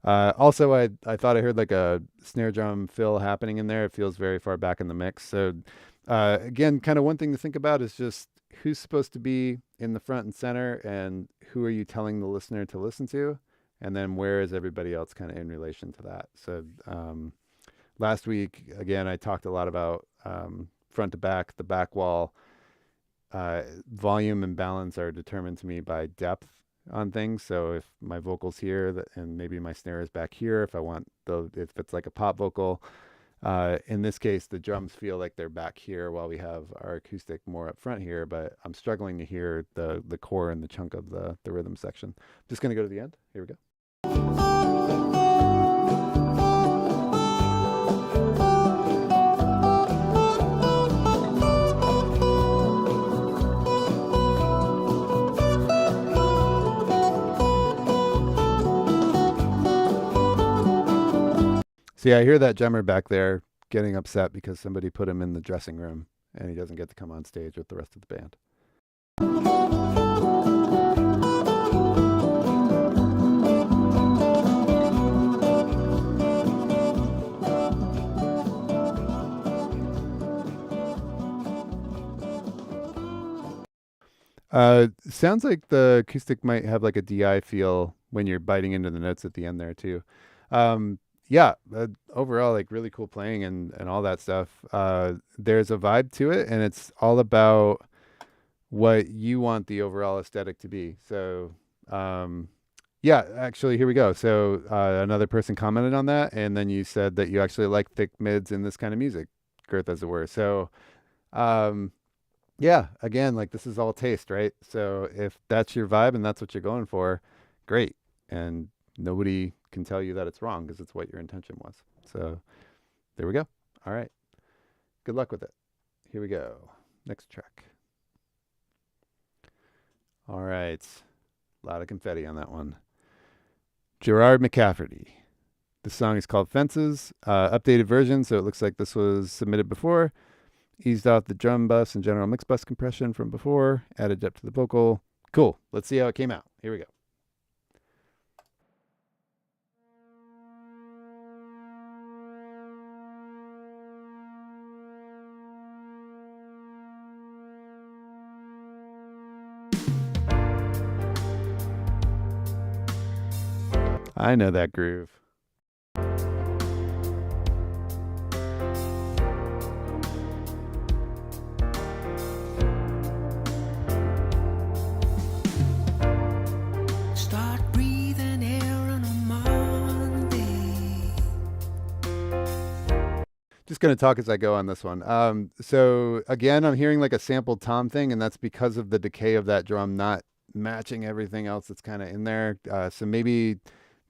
Also, I thought I heard like a snare drum fill happening in there. It feels very far back in the mix. So again, kind of one thing to think about is just who's supposed to be in the front and center, and who are you telling the listener to listen to? And then where is everybody else kind of in relation to that? So last week, again, I talked a lot about front to back, the back wall. Volume and balance are determined to me by depth on things. So if my vocal's here and maybe my snare is back here, if it's like a pop vocal, in this case, the drums feel like they're back here while we have our acoustic more up front here, but I'm struggling to hear the core and the chunk of the rhythm section. I'm just going to go to the end. Here we go. See, I hear that drummer back there getting upset because somebody put him in the dressing room and he doesn't get to come on stage with the rest of the band. Sounds like the acoustic might have like a DI feel when you're biting into the notes at the end there too. Yeah, overall, like really cool playing and all that stuff. There's a vibe to it, and it's all about what you want the overall aesthetic to be. So, yeah, actually, here we go. So another person commented on that, and then you said that you actually like thick mids in this kind of music, girth as it were. So, yeah, again, like this is all taste, right? So if that's your vibe and that's what you're going for, great. And nobody can tell you that it's wrong because it's what your intention was. So there we go. All right. Good luck with it. Here we go. Next track. All right. A lot of confetti on that one. Gerard McCafferty. The song is called Fences. Updated version, so it looks like this was submitted before. Eased out the drum bus and general mix bus compression from before. Added depth to the vocal. Cool. Let's see how it came out. Here we go. I know that groove. just going to talk as I go on this one. So again, I'm hearing like a sampled tom thing, and that's because of the decay of that drum not matching everything else that's kind of in there. So maybe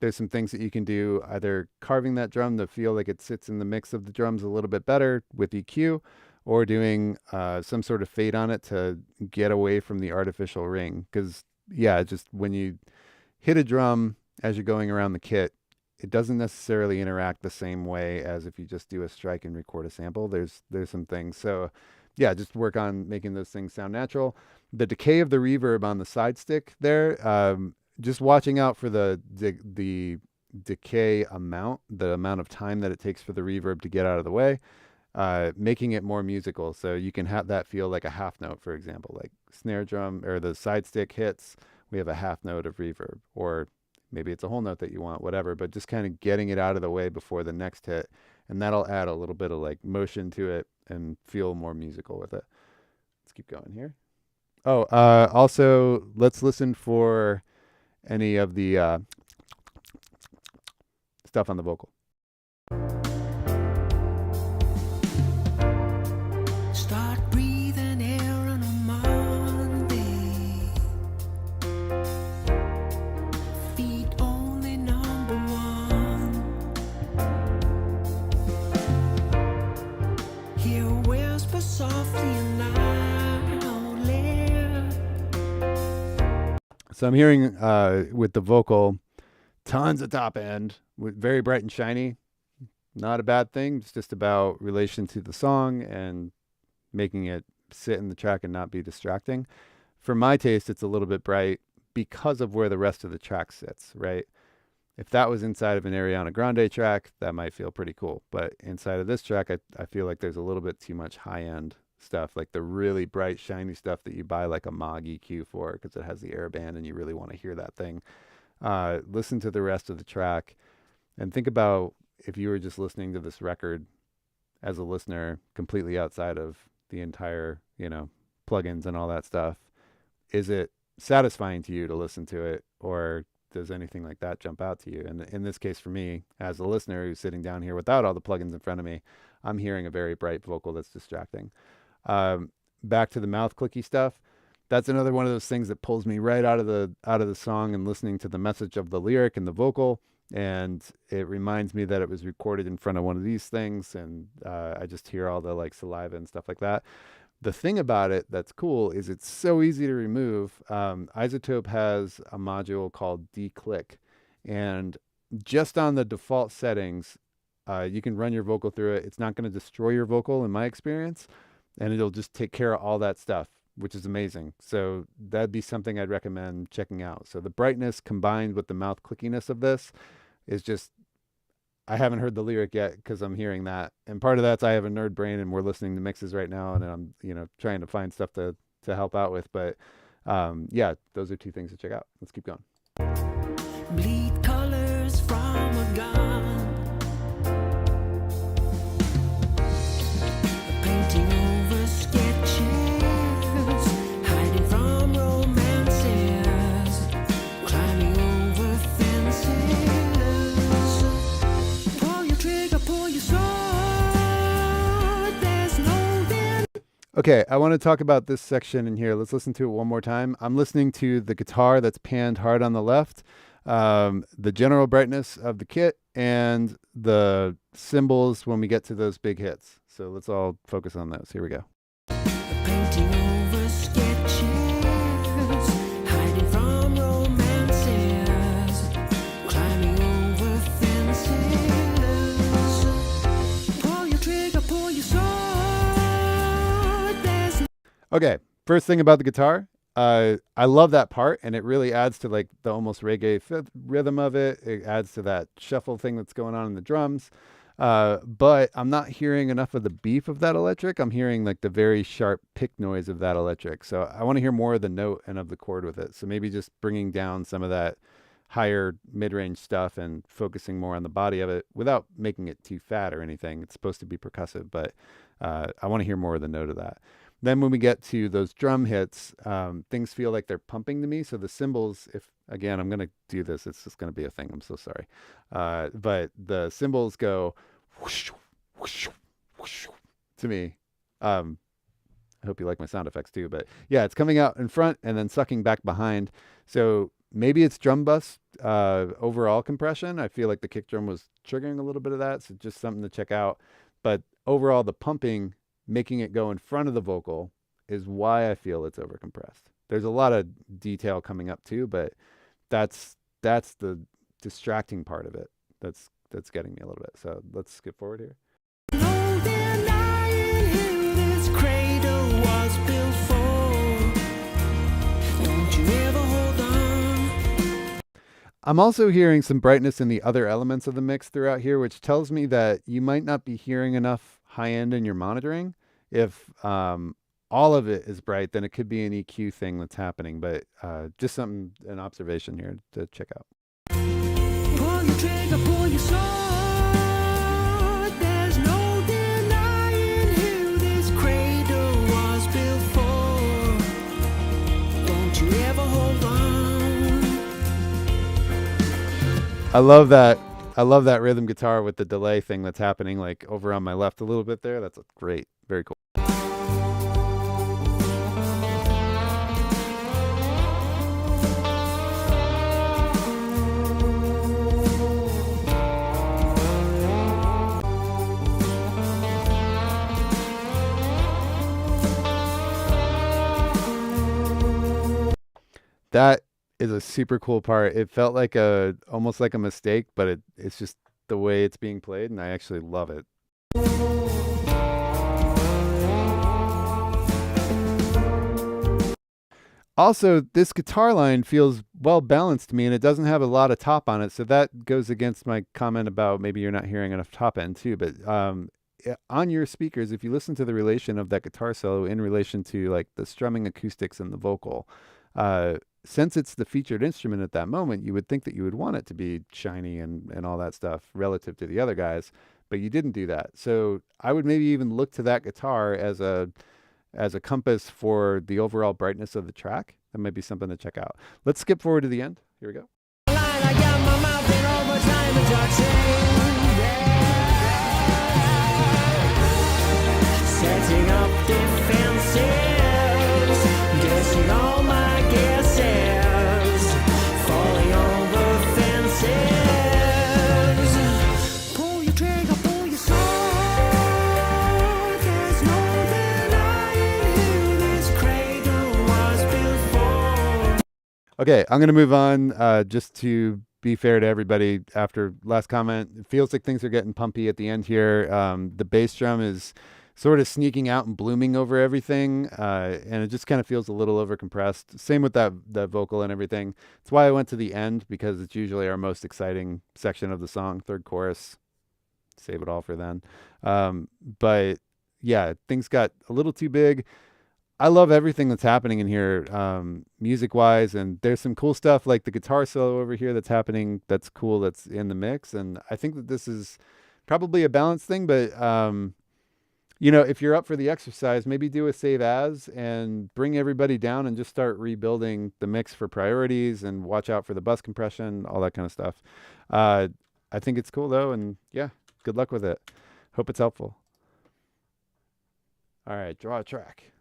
there's some things that you can do, either carving that drum to feel like it sits in the mix of the drums a little bit better with EQ, or doing some sort of fade on it to get away from the artificial ring. Because yeah, just when you hit a drum as you're going around the kit, it doesn't necessarily interact the same way as if you just do a strike and record a sample. There's some things. So yeah, just work on making those things sound natural. The decay of the reverb on the side stick there, just watching out for the decay amount, the amount of time that it takes for the reverb to get out of the way, making it more musical. So you can have that feel like a half note, for example, like snare drum or the side stick hits, we have a half note of reverb, or maybe it's a whole note that you want, whatever, but just kind of getting it out of the way before the next hit. And that'll add a little bit of like motion to it and feel more musical with it. Let's keep going here. Oh, also let's listen for any of the stuff on the vocal.
Start breathing air on a Monday. Feet only number one. Hear whisper softly and loudly.
So I'm hearing with the vocal, tons of top end, very bright and shiny. Not a bad thing. It's just about relation to the song and making it sit in the track and not be distracting. For my taste, it's a little bit bright because of where the rest of the track sits, right? If that was inside of an Ariana Grande track, that might feel pretty cool. But inside of this track, I feel like there's a little bit too much high-end stuff, like the really bright, shiny stuff that you buy like a Moog EQ for because it has the air band and you really want to hear that thing. Listen to the rest of the track and think about if you were just listening to this record as a listener completely outside of the entire, plugins and all that stuff. Is it satisfying to you to listen to it, or does anything like that jump out to you? And in this case, for me, as a listener who's sitting down here without all the plugins in front of me, I'm hearing a very bright vocal that's distracting. Back to the mouth clicky stuff. That's another one of those things that pulls me right out of the song and listening to the message of the lyric and the vocal. And it reminds me that it was recorded in front of one of these things. And I just hear all the like saliva and stuff like that. The thing about it that's cool is it's so easy to remove. Isotope has a module called declick. And just on the default settings, you can run your vocal through it. It's not going to destroy your vocal in my experience. And it'll just take care of all that stuff, which is amazing. So that'd be something I'd recommend checking out. So the brightness combined with the mouth clickiness of this is just, I haven't heard the lyric yet because I'm hearing that. And part of that's I have a nerd brain and we're listening to mixes right now and I'm, trying to find stuff to help out with. But yeah, those are two things to check out. Let's keep going.
Bleed colors from a gun. Painting over sketches, hiding from romances, climbing over fences. Pull your trigger, pull your sword. There's no dead.
Okay, I want to talk about this section in here. Let's listen to it one more time. I'm listening to the guitar that's panned hard on the left, the general brightness of the kit, and the cymbals when we get to those big hits. So let's all focus on those. Here we go.
Painting over sketches, hiding from romances, climbing over fences. Pull your trigger, pull your sword.
Okay, first thing about the guitar, I love that part, and it really adds to like the almost reggae rhythm of it. It adds to that shuffle thing that's going on in the drums. But I'm not hearing enough of the beef of that electric. I'm hearing like the very sharp pick noise of that electric. So I want to hear more of the note and of the chord with it. So maybe just bringing down some of that higher mid-range stuff and focusing more on the body of it without making it too fat or anything. It's supposed to be percussive, but I want to hear more of the note of that. Then when we get to those drum hits, things feel like they're pumping to me. So the cymbals, again, I'm going to do this. It's just going to be a thing. I'm so sorry. But the cymbals go whoosh, whoosh, to me. I hope you like my sound effects too, but yeah, it's coming out in front and then sucking back behind. So maybe it's drum bus overall compression. I feel like the kick drum was triggering a little bit of that, so just something to check out. But overall, the pumping, making it go in front of the vocal, is why I feel it's overcompressed. There's a lot of detail coming up too, but that's the distracting part of it. That's getting me a little bit. So let's skip forward here. I'm also hearing some brightness in the other elements of the mix throughout here, which tells me that you might not be hearing enough high end in your monitoring. If all of it is bright, then it could be an EQ thing that's happening, but just an observation here to check out.
Pull your trigger, pull your sword. There's no denying who this cradle was built for. Don't you ever hold on.
I love that rhythm guitar with the delay thing that's happening like over on my left a little bit there. That's great. Very cool. That is a super cool part. It felt like almost like a mistake, but it's just the way it's being played, and I actually love it. Also, this guitar line feels well balanced to me, and it doesn't have a lot of top on it, so that goes against my comment about maybe you're not hearing enough top end too. But on your speakers, if you listen to the relation of that guitar solo in relation to like the strumming acoustics and the vocal, since it's the featured instrument at that moment, you would think that you would want it to be shiny and all that stuff relative to the other guys, but you didn't do that. So I would maybe even look to that guitar as a compass for the overall brightness of the track. That might be something to check out. Let's skip forward to the end. Here we go.
Setting up defenses, guessing all my guesses, falling over fences. Pull your trigger, pull your sword. There's no denying who this cradle was built for.
Okay, I'm going to move on just to be fair to everybody after last comment. It feels like things are getting pumpy at the end here. The bass drum is sort of sneaking out and blooming over everything, and it just kind of feels a little overcompressed. Same with that vocal and everything. That's why I went to the end, because it's usually our most exciting section of the song, third chorus. Save it all for then. But yeah, things got a little too big. I love everything that's happening in here, music-wise, and there's some cool stuff like the guitar solo over here that's happening that's cool, that's in the mix, and I think that this is probably a balance thing, but you know, if you're up for the exercise, maybe do a save as and bring everybody down and just start rebuilding the mix for priorities and watch out for the bus compression, all that kind of stuff. I think it's cool though, and yeah, good luck with it. Hope it's helpful. All right, draw a track.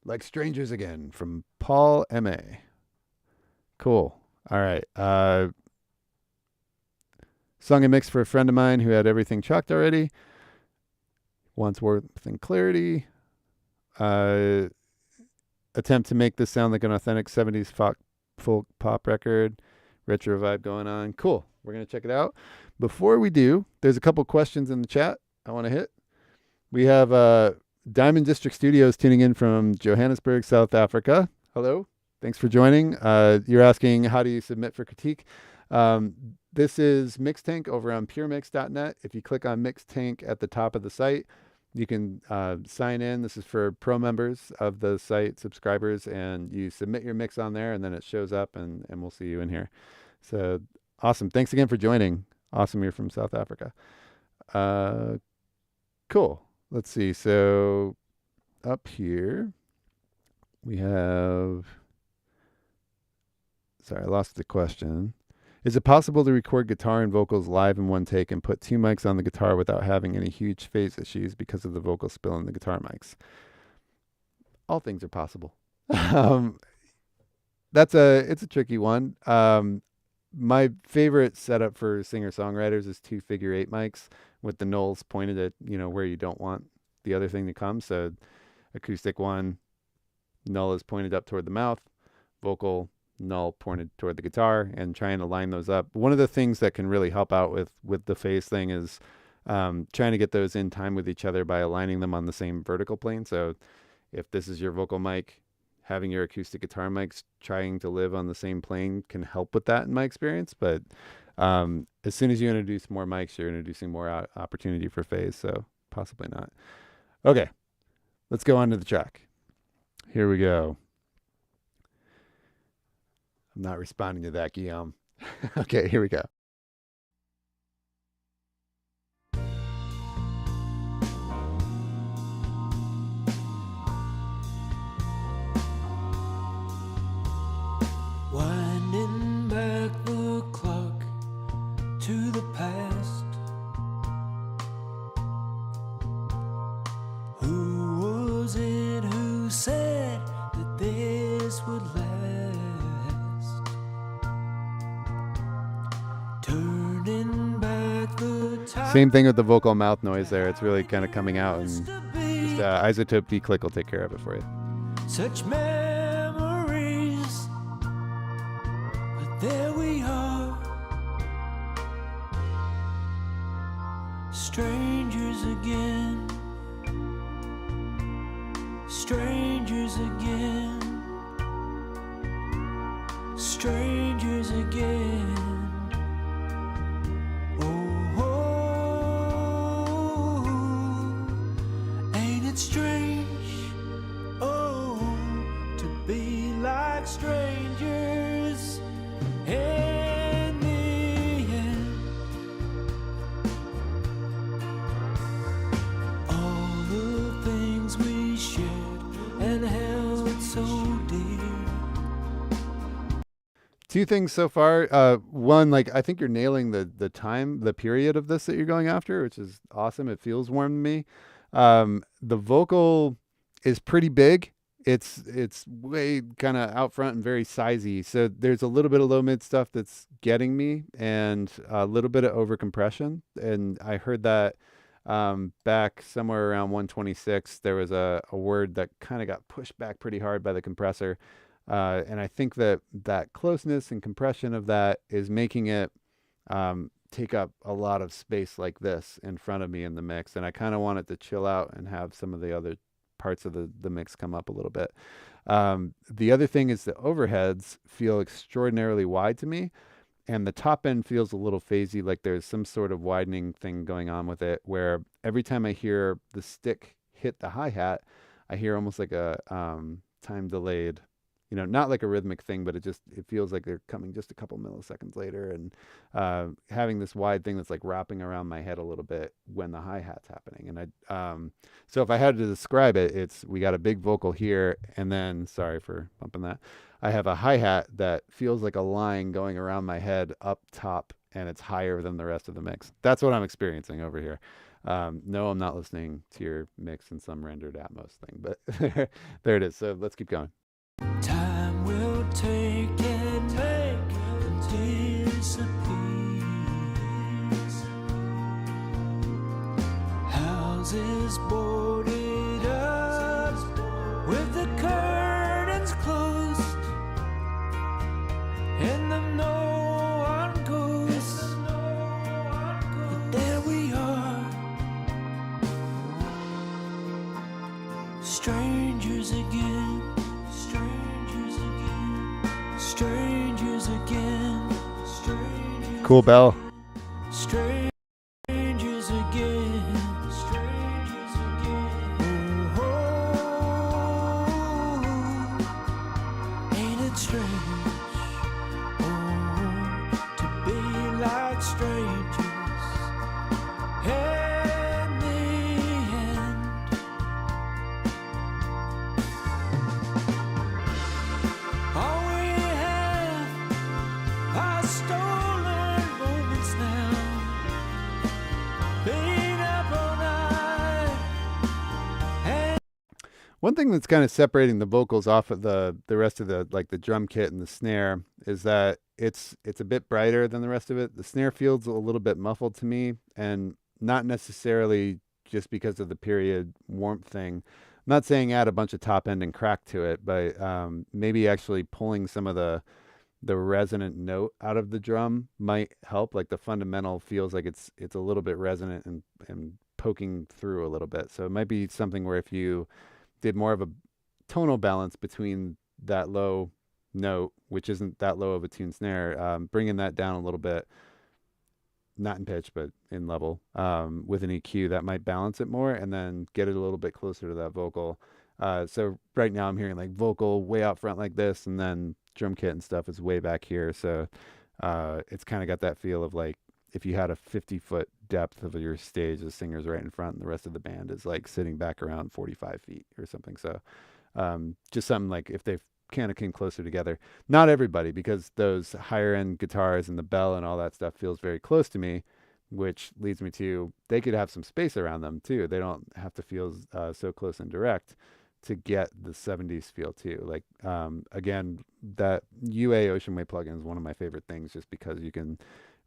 Like Strangers Again from Paul M.A. Cool. All right. Sung and mixed for a friend of mine who had everything chucked already. Wants warmth and clarity. Attempt to make this sound like an authentic 70s folk pop record. Retro vibe going on. Cool. We're going to check it out. Before we do, there's a couple questions in the chat I want to hit. We have Diamond District Studios tuning in from Johannesburg, South Africa. Hello. Thanks for joining. You're asking, how do you submit for critique? This is Mixtank over on PureMix.net. If you click on Mixtank at the top of the site, you can sign in. This is for pro members of the site, subscribers, and you submit your mix on there, and then it shows up, and we'll see you in here. So awesome. Thanks again for joining. Awesome you're from South Africa. Cool. Let's see. So up here we have, sorry, I lost the question. Is it possible to record guitar and vocals live in one take and put 2 mics on the guitar without having any huge phase issues because of the vocal spill in the guitar mics? All things are possible. It's a tricky one. My favorite setup for singer-songwriters is 2 figure-8 mics with the nulls pointed at, where you don't want the other thing to come. So acoustic one, null is pointed up toward the mouth, vocal null pointed toward the guitar, and trying to line those up. One of the things that can really help out with the phase thing is trying to get those in time with each other by aligning them on the same vertical plane. So if this is your vocal mic, having your acoustic guitar mics trying to live on the same plane can help with that in my experience. But as soon as you introduce more mics, you're introducing more opportunity for phase. So possibly not. Okay, let's go on to the track. Here we go. I'm not responding to that, Guillaume. Okay, here we go.
Winding back the clock to the past. Who was it who said that this would last? Turning back the time.
Same thing with the vocal mouth noise there. It's really kind of coming out, and just isotope D-click will take care of it for you.
Such memories, but there we are, strangers again, strangers again, strangers again. Oh, ain't it strange? Oh, to be like strangers in the end. All the things we shared and held so dear.
2 things so far. One, I think you're nailing the period of this that you're going after, which is awesome. It feels warm to me. The vocal is pretty big. It's way kind of out front and very sizey. So there's a little bit of low mid stuff that's getting me, and a little bit of over compression. And I heard that back somewhere around 126, there was a word that kind of got pushed back pretty hard by the compressor. And I think that closeness and compression of that is making it take up a lot of space like this in front of me in the mix. And I kind of want it to chill out and have some of the other parts of the mix come up a little bit. The other thing is the overheads feel extraordinarily wide to me, and the top end feels a little phasey, like there's some sort of widening thing going on with it, where every time I hear the stick hit the hi-hat, I hear almost like a time delayed, not like a rhythmic thing, but it feels like they're coming just a couple milliseconds later, and having this wide thing that's like wrapping around my head a little bit when the hi-hat's happening. And so if I had to describe it, we got a big vocal here, and then, sorry for bumping that, I have a hi-hat that feels like a line going around my head up top, and it's higher than the rest of the mix. That's what I'm experiencing over here. No, I'm not listening to your mix in some rendered Atmos thing, but there it is. So let's keep going.
Time will take and make them disappear. Houses boarded up with the curtains closed, and then no one goes. But there we are, strangers again. Strangers again, strangers.
Cool bell.
Strangers again, strangers again. Oh, ain't it strange? Oh, to be like strangers in the end. All we have are stolen
One thing that's kind of separating the vocals off of the rest of the drum kit and the snare is that it's a bit brighter than the rest of it. The snare feels a little bit muffled to me, and not necessarily just because of the period warmth thing. I'm not saying add a bunch of top end and crack to it, but maybe actually pulling some of the resonant note out of the drum might help. Like the fundamental feels like it's a little bit resonant and poking through a little bit. So it might be something where if you did more of a tonal balance between that low note, which isn't that low of a tuned snare, bringing that down a little bit, not in pitch, but in level, with an EQ, that might balance it more and then get it a little bit closer to that vocal. So right now I'm hearing like vocal way out front like this, and then drum kit and stuff is way back here. So it's kind of got that feel of like if you had a 50-foot depth of your stage, the singer's right in front and the rest of the band is like sitting back around 45 feet or something. So just something like if they kind of came closer together. Not everybody, because those higher end guitars and the bell and all that stuff feels very close to me, which leads me to they could have some space around them too. They don't have to feel so close and direct to get the 70s feel too. Like again, that UA Ocean Way plugin is one of my favorite things, just because you can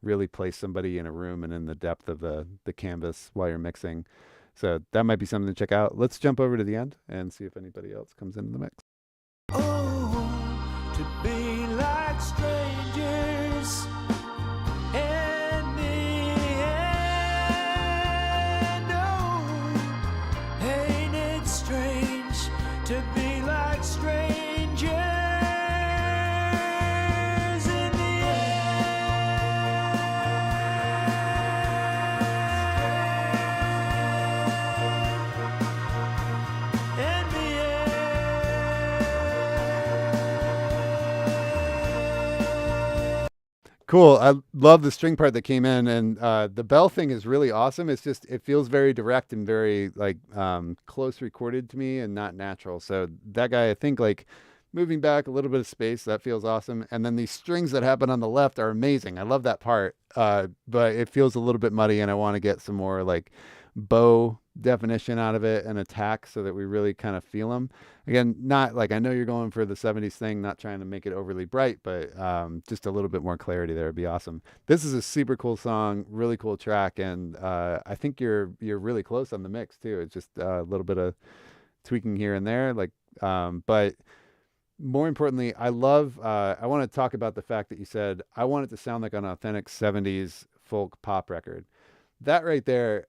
really place somebody in a room and in the depth of the canvas while you're mixing. So that might be something to check out. Let's jump over to the end and see if anybody else comes into the mix.
Oh, to be like strangers in the end. Oh, ain't it strange to be like strangers in the
Cool. I love the string part that came in, and the bell thing is really awesome. It's just, it feels very direct and very like close recorded to me and not natural. So that guy, I think like moving back a little bit of space, that feels awesome. And then these strings that happen on the left are amazing. I love that part. But it feels a little bit muddy, and I want to get some more like bow definition out of it and attack so that we really kind of feel them. Again, not like, I know you're going for the 70s thing, not trying to make it overly bright, but just a little bit more clarity there would be awesome. This is a super cool song, really cool track, and I think you're really close on the mix too. It's just a little bit of tweaking here and there, like but more importantly, I love I want to talk about the fact that you said I want it to sound like an authentic 70s folk pop record. That right there,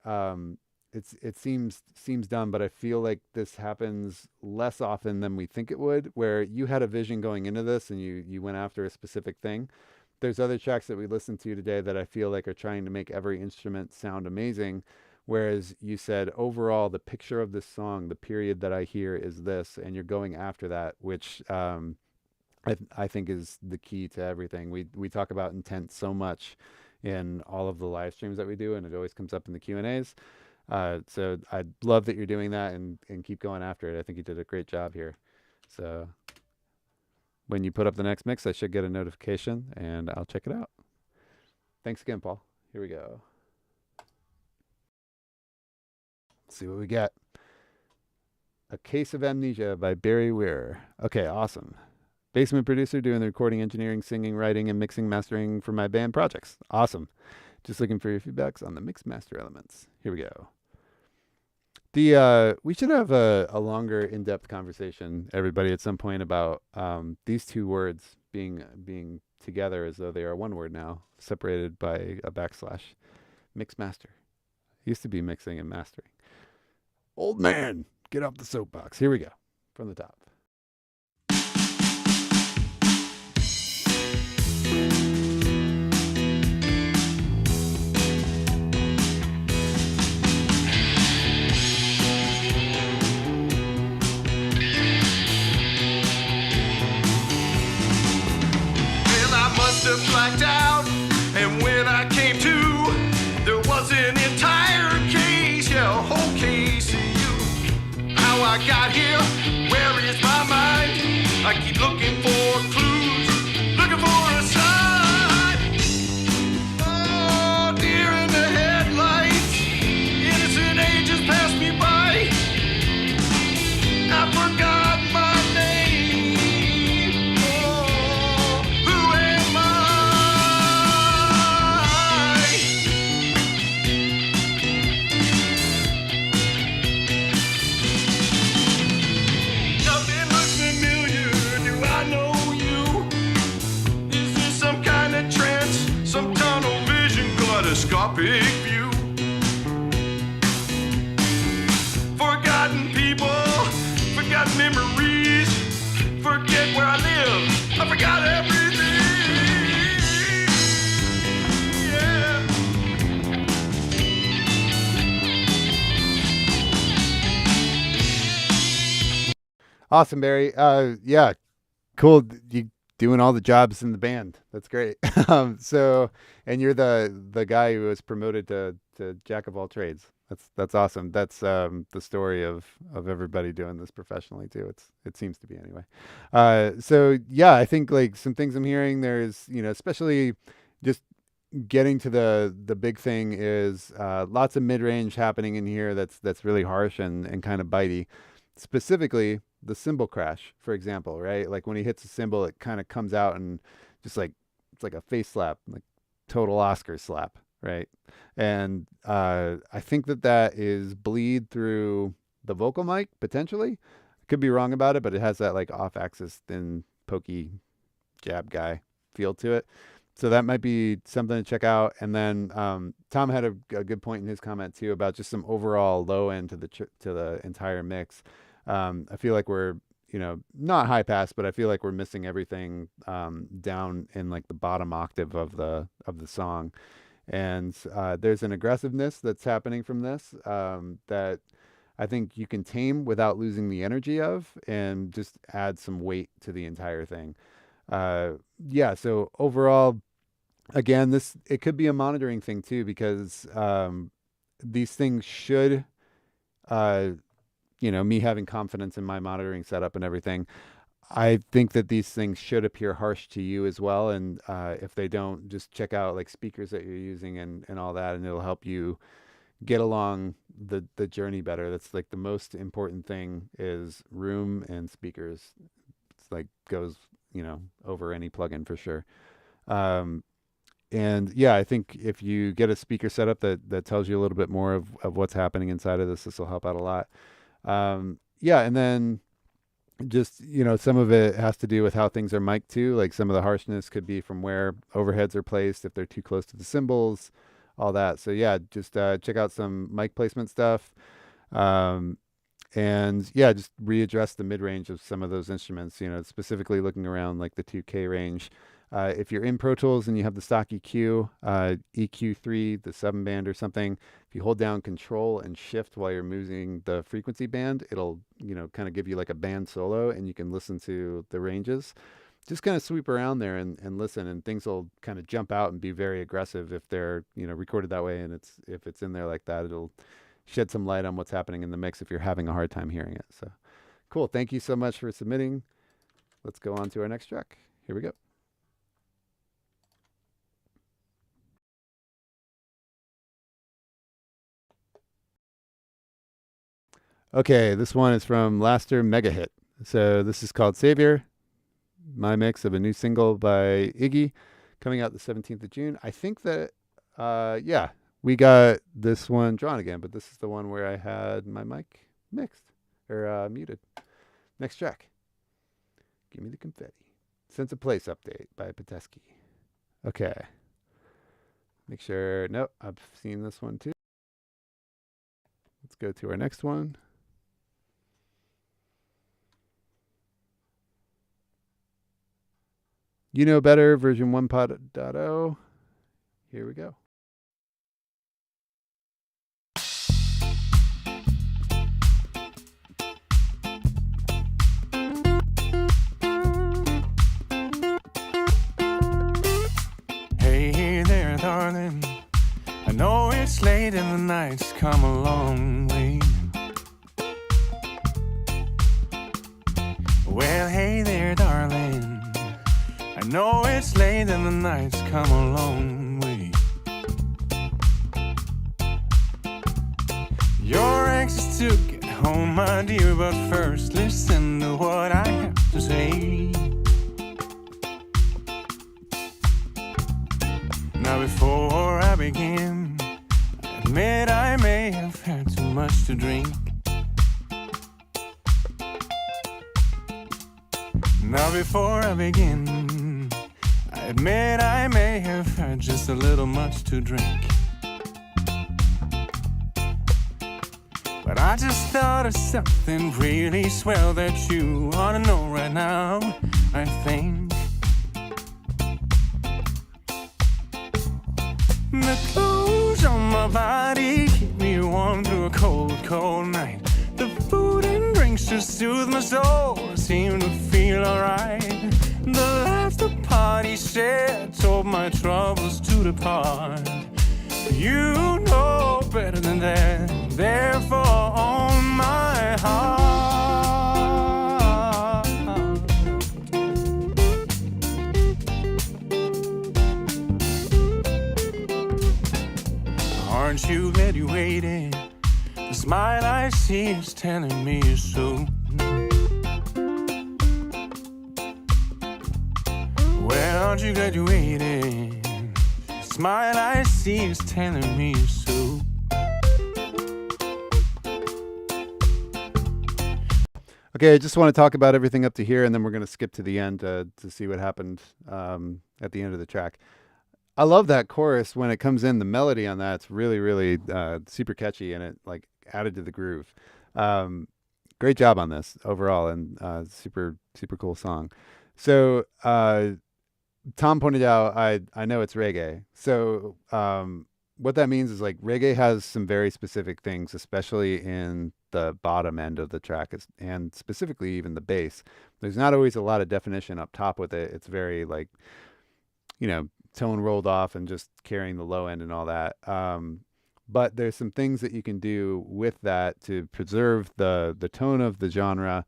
it seems dumb, but I feel like this happens less often than we think it would, where you had a vision going into this and you went after a specific thing. There's other tracks that we listened to today that I feel like are trying to make every instrument sound amazing, whereas you said overall the picture of this song, the period that I hear is this, and you're going after that, which I think is the key to everything. We talk about intent so much in all of the live streams that we do, and it always comes up in the Q&As. So I love that you're doing that and keep going after it. I think you did a great job here. So when you put up the next mix, I should get a notification and I'll check it out. Thanks again, Paul. Here we go. Let's see what we got. A Case of Amnesia by Barry Weir. Okay, awesome. Basement producer, doing the recording, engineering, singing, writing, and mixing, mastering for my band projects. Awesome. Just looking for your feedbacks on the mix master elements. Here we go. We should have a longer in-depth conversation, everybody, at some point about these two words being together as though they are one word now, separated by a backslash. Mix master. Used to be mixing and mastering. Old man, get off the soapbox. Here we go. From the top.
Blacked out, and when I came to, there was an entire case, yeah, a whole case of you. How I got here, where is my mind? I keep looking for clues, looking for a sign. Oh, deer in the headlights, innocent ages pass me by. I kaleidoscopic view. Forgotten people, forgotten memories, forget where I live, I forgot everything. Yeah.
Awesome, Barry. Yeah, cool. You doing all the jobs in the band. That's great. So, and you're the guy who was promoted to jack of all trades. That's awesome. That's the story of everybody doing this professionally too. It seems to be anyway. So yeah, I think like some things I'm hearing there's, especially just getting to the big thing is lots of mid-range happening in here that's really harsh and kind of bitey. Specifically the cymbal crash, for example, right? Like when he hits a cymbal, it kind of comes out and just like it's like a face slap, like total Oscar slap, right? And I think that is bleed through the vocal mic potentially. I could be wrong about it, but it has that like off-axis thin, pokey jab guy feel to it. So that might be something to check out. And then Tom had a good point in his comment too about just some overall low end to the entire mix. I feel like we're, not high pass, but I feel like we're missing everything down in like the bottom octave of the song. And there's an aggressiveness that's happening from this that I think you can tame without losing the energy of, and just add some weight to the entire thing. Yeah, so overall, again, it could be a monitoring thing too, because these things should, me having confidence in my monitoring setup and everything, I think that these things should appear harsh to you as well. And if they don't, just check out like speakers that you're using and all that, and it'll help you get along the journey better. That's like the most important thing is room and speakers. It's like goes, over any plugin for sure. And yeah, I think if you get a speaker setup that tells you a little bit more of what's happening inside of this will help out a lot. Yeah. And then just, some of it has to do with how things are mic'd too. Like some of the harshness could be from where overheads are placed, if they're too close to the cymbals, all that. So yeah, just check out some mic placement stuff. And yeah, just readdress the mid-range of some of those instruments, specifically looking around like the 2K range. If you're in Pro Tools and you have the stock EQ, EQ3, the 7-band or something, if you hold down Control and Shift while you're moving the frequency band, it'll, kind of give you like a band solo, and you can listen to the ranges. Just kind of sweep around there and listen, and things will kind of jump out and be very aggressive if they're, recorded that way. And if it's in there like that, it'll shed some light on what's happening in the mix if you're having a hard time hearing it. So cool. Thank you so much for submitting. Let's go on to our next track. Here we go. Okay, this one is from Laster Mega Hit. So this is called Savior, my mix of a new single by Iggy, coming out the 17th of June. I think that, yeah, we got this one drawn again, but this is the one where I had my mic mixed or muted. Next track. Give me the confetti. Sense of Place update by Patesky. Okay. Make sure. Nope, I've seen this one too. Let's go to our next one. You Know Better, version 1.0. Here we go.
Hey there, darling. I know it's late and the night's come a long way. Well, hey there, darling. I know it's late and the night's come a long way. You're anxious to get home, my dear, but first listen to what I have to say. Now before I begin, I admit I may have had too much to drink. Now before I begin, I admit I may have had just a little much to drink. But I just thought of something really swell that you ought to know right now, I think. The clothes on my body keep me warm through a cold, cold night. The food and drinks just soothe my soul, I seem to feel alright. The laughs the party shared told my troubles to depart. You know better than that, therefore on my heart. Aren't you glad you waited? The smile I see is telling me so. Well, aren't you glad you waited? The smile I see is telling me so.
Okay, I just want to talk about everything up to here, and then we're going to skip to the end to see what happened at the end of the track. I love that chorus when it comes in. The melody on that's really, really super catchy, and it like added to the groove. Great job on this overall, and super, super cool song. So Tom pointed out, I know it's reggae. So what that means is like reggae has some very specific things, especially in the bottom end of the track, and specifically even the bass. There's not always a lot of definition up top with it. It's very like, you know, tone rolled off and just carrying the low end and all that. But there's some things that you can do with that to preserve the tone of the genre,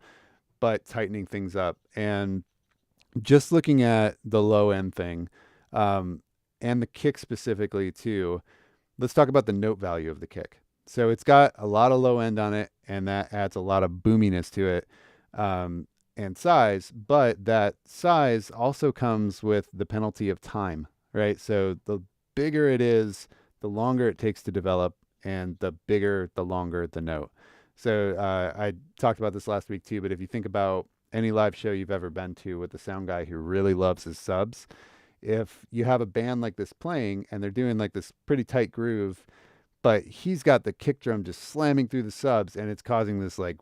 but tightening things up. And just looking at the low end thing, and the kick specifically too, let's talk about the note value of the kick. So it's got a lot of low end on it, and that adds a lot of boominess to it, and size, but that size also comes with the penalty of time, right? So the bigger it is, the longer it takes to develop, and the bigger, the longer the note. So I talked about this last week too, but if you think about any live show you've ever been to with a sound guy who really loves his subs, if you have a band like this playing and they're doing like this pretty tight groove, but he's got the kick drum just slamming through the subs and it's causing this like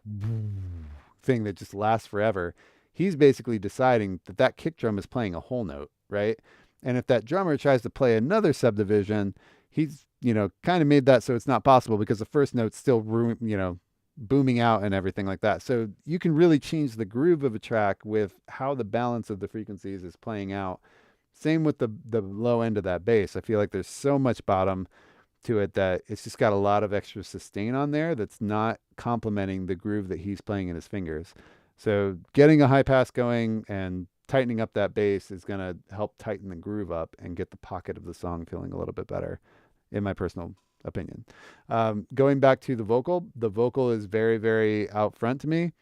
thing that just lasts forever, he's basically deciding that that kick drum is playing a whole note, right? And if that drummer tries to play another subdivision, he's, you know, kind of made that so it's not possible because the first note's still, you know, booming out and everything like that. So you can really change the groove of a track with how the balance of the frequencies is playing out. Same with the low end of that bass. I feel like there's so much bottom to it that it's just got a lot of extra sustain on there that's not complementing the groove that he's playing in his fingers. So getting a high pass going and tightening up that bass is going to help tighten the groove up and get the pocket of the song feeling a little bit better, in my personal opinion. Going back to the vocal is very, very out front to me.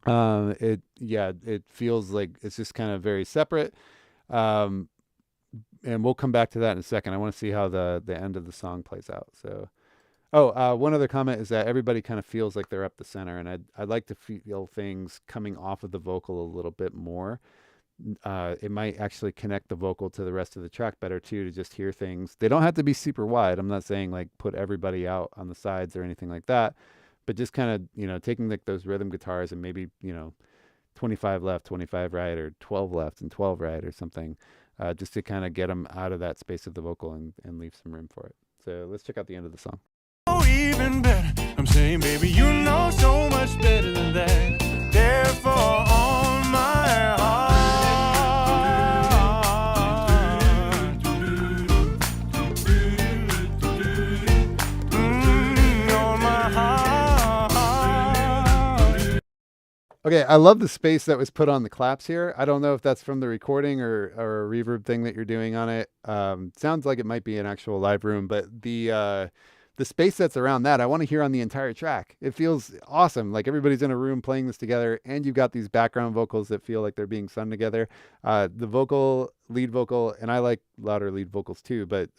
It feels like it's just kind of very separate. And we'll come back to that in a second. I want to see how the end of the song plays out. So, one other comment is that everybody kind of feels like they're up the center, and I'd like to feel things coming off of the vocal a little bit more. It might actually connect the vocal to the rest of the track better too, to just hear things. They don't have to be super wide. I'm not saying like put everybody out on the sides or anything like that, but just kind of, you know, taking like those rhythm guitars and maybe, you know, 25 left, 25 right, or 12 left and 12 right or something, just to kind of get them out of that space of the vocal and leave some room for it. So let's check out the end of the song.
Oh, even better. I'm saying, baby, you know so much better than that. Therefore, on my heart.
Okay, I love the space that was put on the claps here. I don't know if that's from the recording or a reverb thing that you're doing on it. Sounds like it might be an actual live room, but the space that's around that, I want to hear on the entire track. It feels awesome. Like everybody's in a room playing this together, and you've got these background vocals that feel like they're being sung together. The lead vocal, and I like louder lead vocals too, but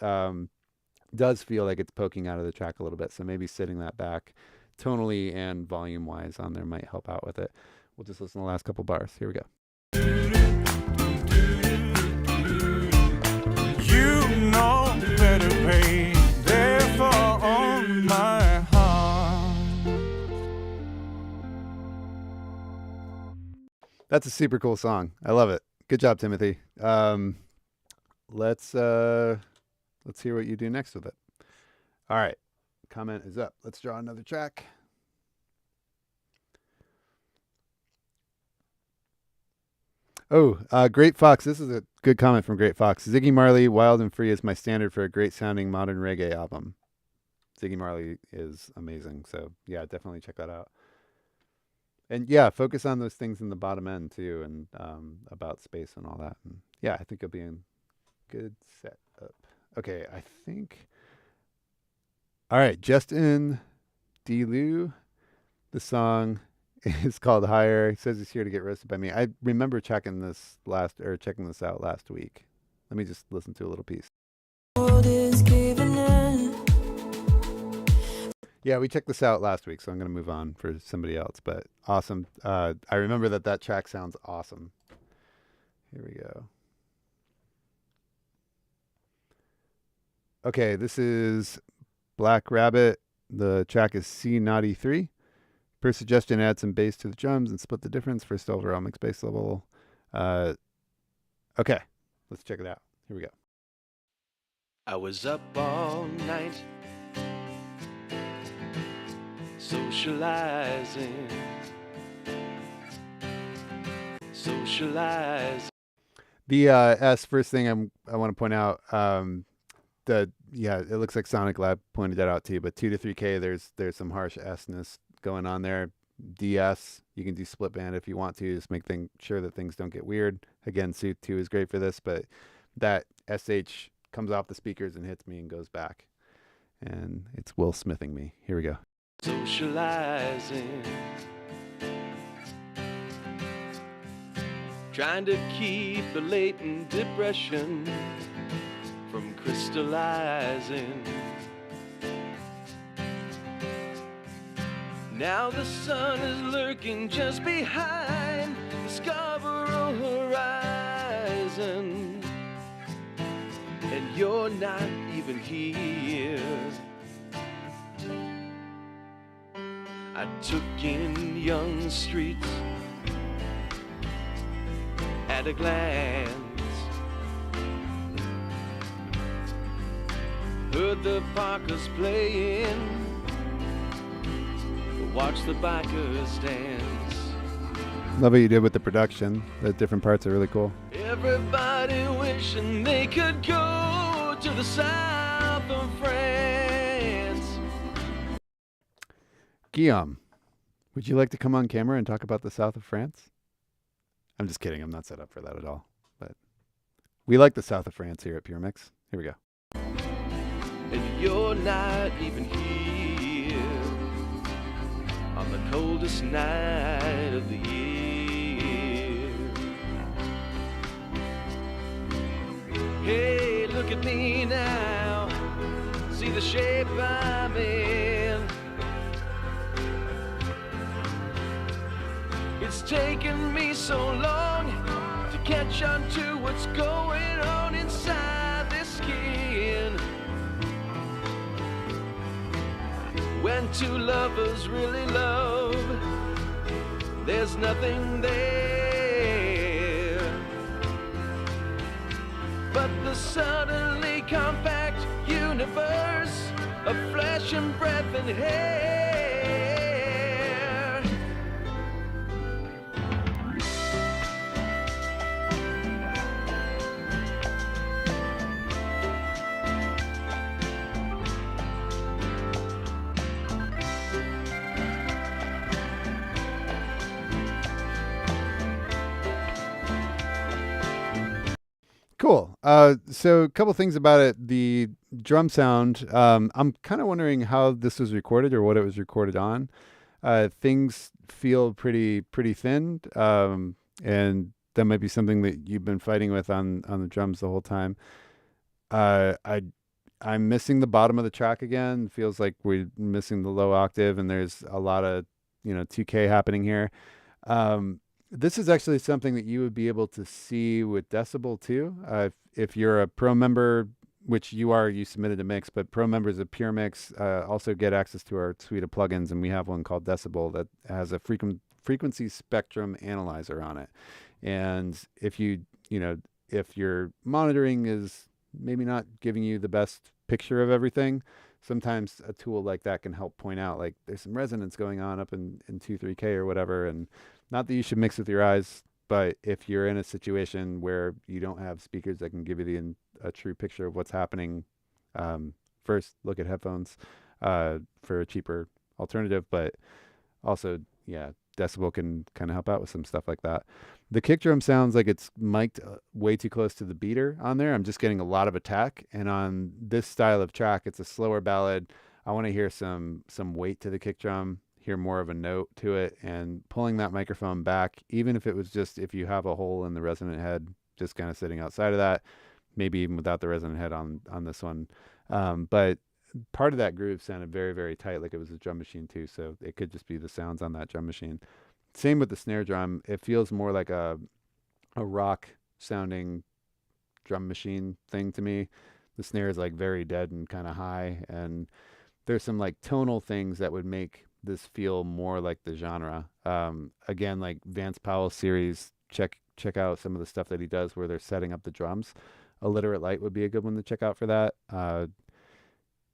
does feel like it's poking out of the track a little bit. So maybe sitting that back tonally and volume wise on there might help out with it. We'll just listen to the last couple bars. Here we go.
You know better, babe. Therefore, on my heart.
That's a super cool song. I love it. Good job, Timothy. Let's hear what you do next with it. All right. Comment is up. Let's draw another track. Oh, Great Fox. This is a good comment from Great Fox. Ziggy Marley, Wild and Free is my standard for a great sounding modern reggae album. Ziggy Marley is amazing. So yeah, definitely check that out. And yeah, focus on those things in the bottom end too, and about space and all that. And yeah, I think you'll be in good setup. Okay, I think. All right, Justin DeLu. The song is called Higher. He says he's here to get roasted by me. I remember checking this out last week. Let me just listen to a little piece. Yeah, we checked this out last week, so I'm going to move on for somebody else. But awesome. I remember that track sounds awesome. Here we go. Okay, this is Black Rabbit. The track is C Naughty 3. Per suggestion, add some bass to the drums and split the difference. First overall mixed bass level. Okay, let's check it out. Here we go.
I was up all night socializing.
The S first thing I want to point out, it looks like Sonic Lab pointed that out to you, but 2 to 3K, there's some harsh S-ness going on there. DS, you can do split band if you want to, just make sure that things don't get weird. Again, Suit 2 is great for this, but that SH comes off the speakers and hits me and goes back. And it's Will Smithing me. Here we go.
Socializing, trying to keep the latent depression from crystallizing. Now the sun is lurking just behind the Scarborough horizon, and you're not even here. I took in young streets at a glance, heard the Parkers playing, watch the bikers dance.
Love what you did with the production. The different parts are really cool.
Everybody wishing they could go to the south of France.
Guillaume, would you like to come on camera and talk about the south of France? I'm just kidding. I'm not set up for that at all. But we like the south of France here at PureMix. Here we go.
And you're not even here on the coldest night of the year. Hey, look at me now, see the shape I'm in. It's taken me so long to catch on to what's going on inside this skin. When two lovers really love, there's nothing there but the suddenly compact universe of flesh and breath and hair.
Cool. So a couple things about it. The drum sound, I'm kind of wondering how this was recorded or what it was recorded on. Things feel pretty thin, and that might be something that you've been fighting with on the drums the whole time. I'm missing the bottom of the track again. Feels like we're missing the low octave, and there's a lot of 2K happening here. This is actually something that you would be able to see with Decibel too. If you're a pro member, which you are, you submitted a mix, but pro members of PureMix also get access to our suite of plugins, and we have one called Decibel that has a frequency spectrum analyzer on it. And if if your monitoring is maybe not giving you the best picture of everything, sometimes a tool like that can help point out, like, there's some resonance going on up in 2-3K or whatever. And not that you should mix with your eyes, but if you're in a situation where you don't have speakers that can give you a true picture of what's happening, first look at headphones for a cheaper alternative. But also, yeah, decibel can kind of help out with some stuff like that. The kick drum sounds like it's mic'd way too close to the beater on there. I'm just getting a lot of attack. And on this style of track, it's a slower ballad. I want to hear some weight to the kick drum, hear more of a note to it, and pulling that microphone back, even if it was just, if you have a hole in the resonant head, just kind of sitting outside of that, maybe even without the resonant head on this one. But part of that groove sounded very, very tight, like it was a drum machine too. So it could just be the sounds on that drum machine. Same with the snare drum. It feels more like a rock sounding drum machine thing to me. The snare is like very dead and kind of high. And there's some like tonal things that would make this feel more like the genre. Again, like Vance Powell's series, check out some of the stuff that he does where they're setting up the drums. Illiterate Light would be a good one to check out for that.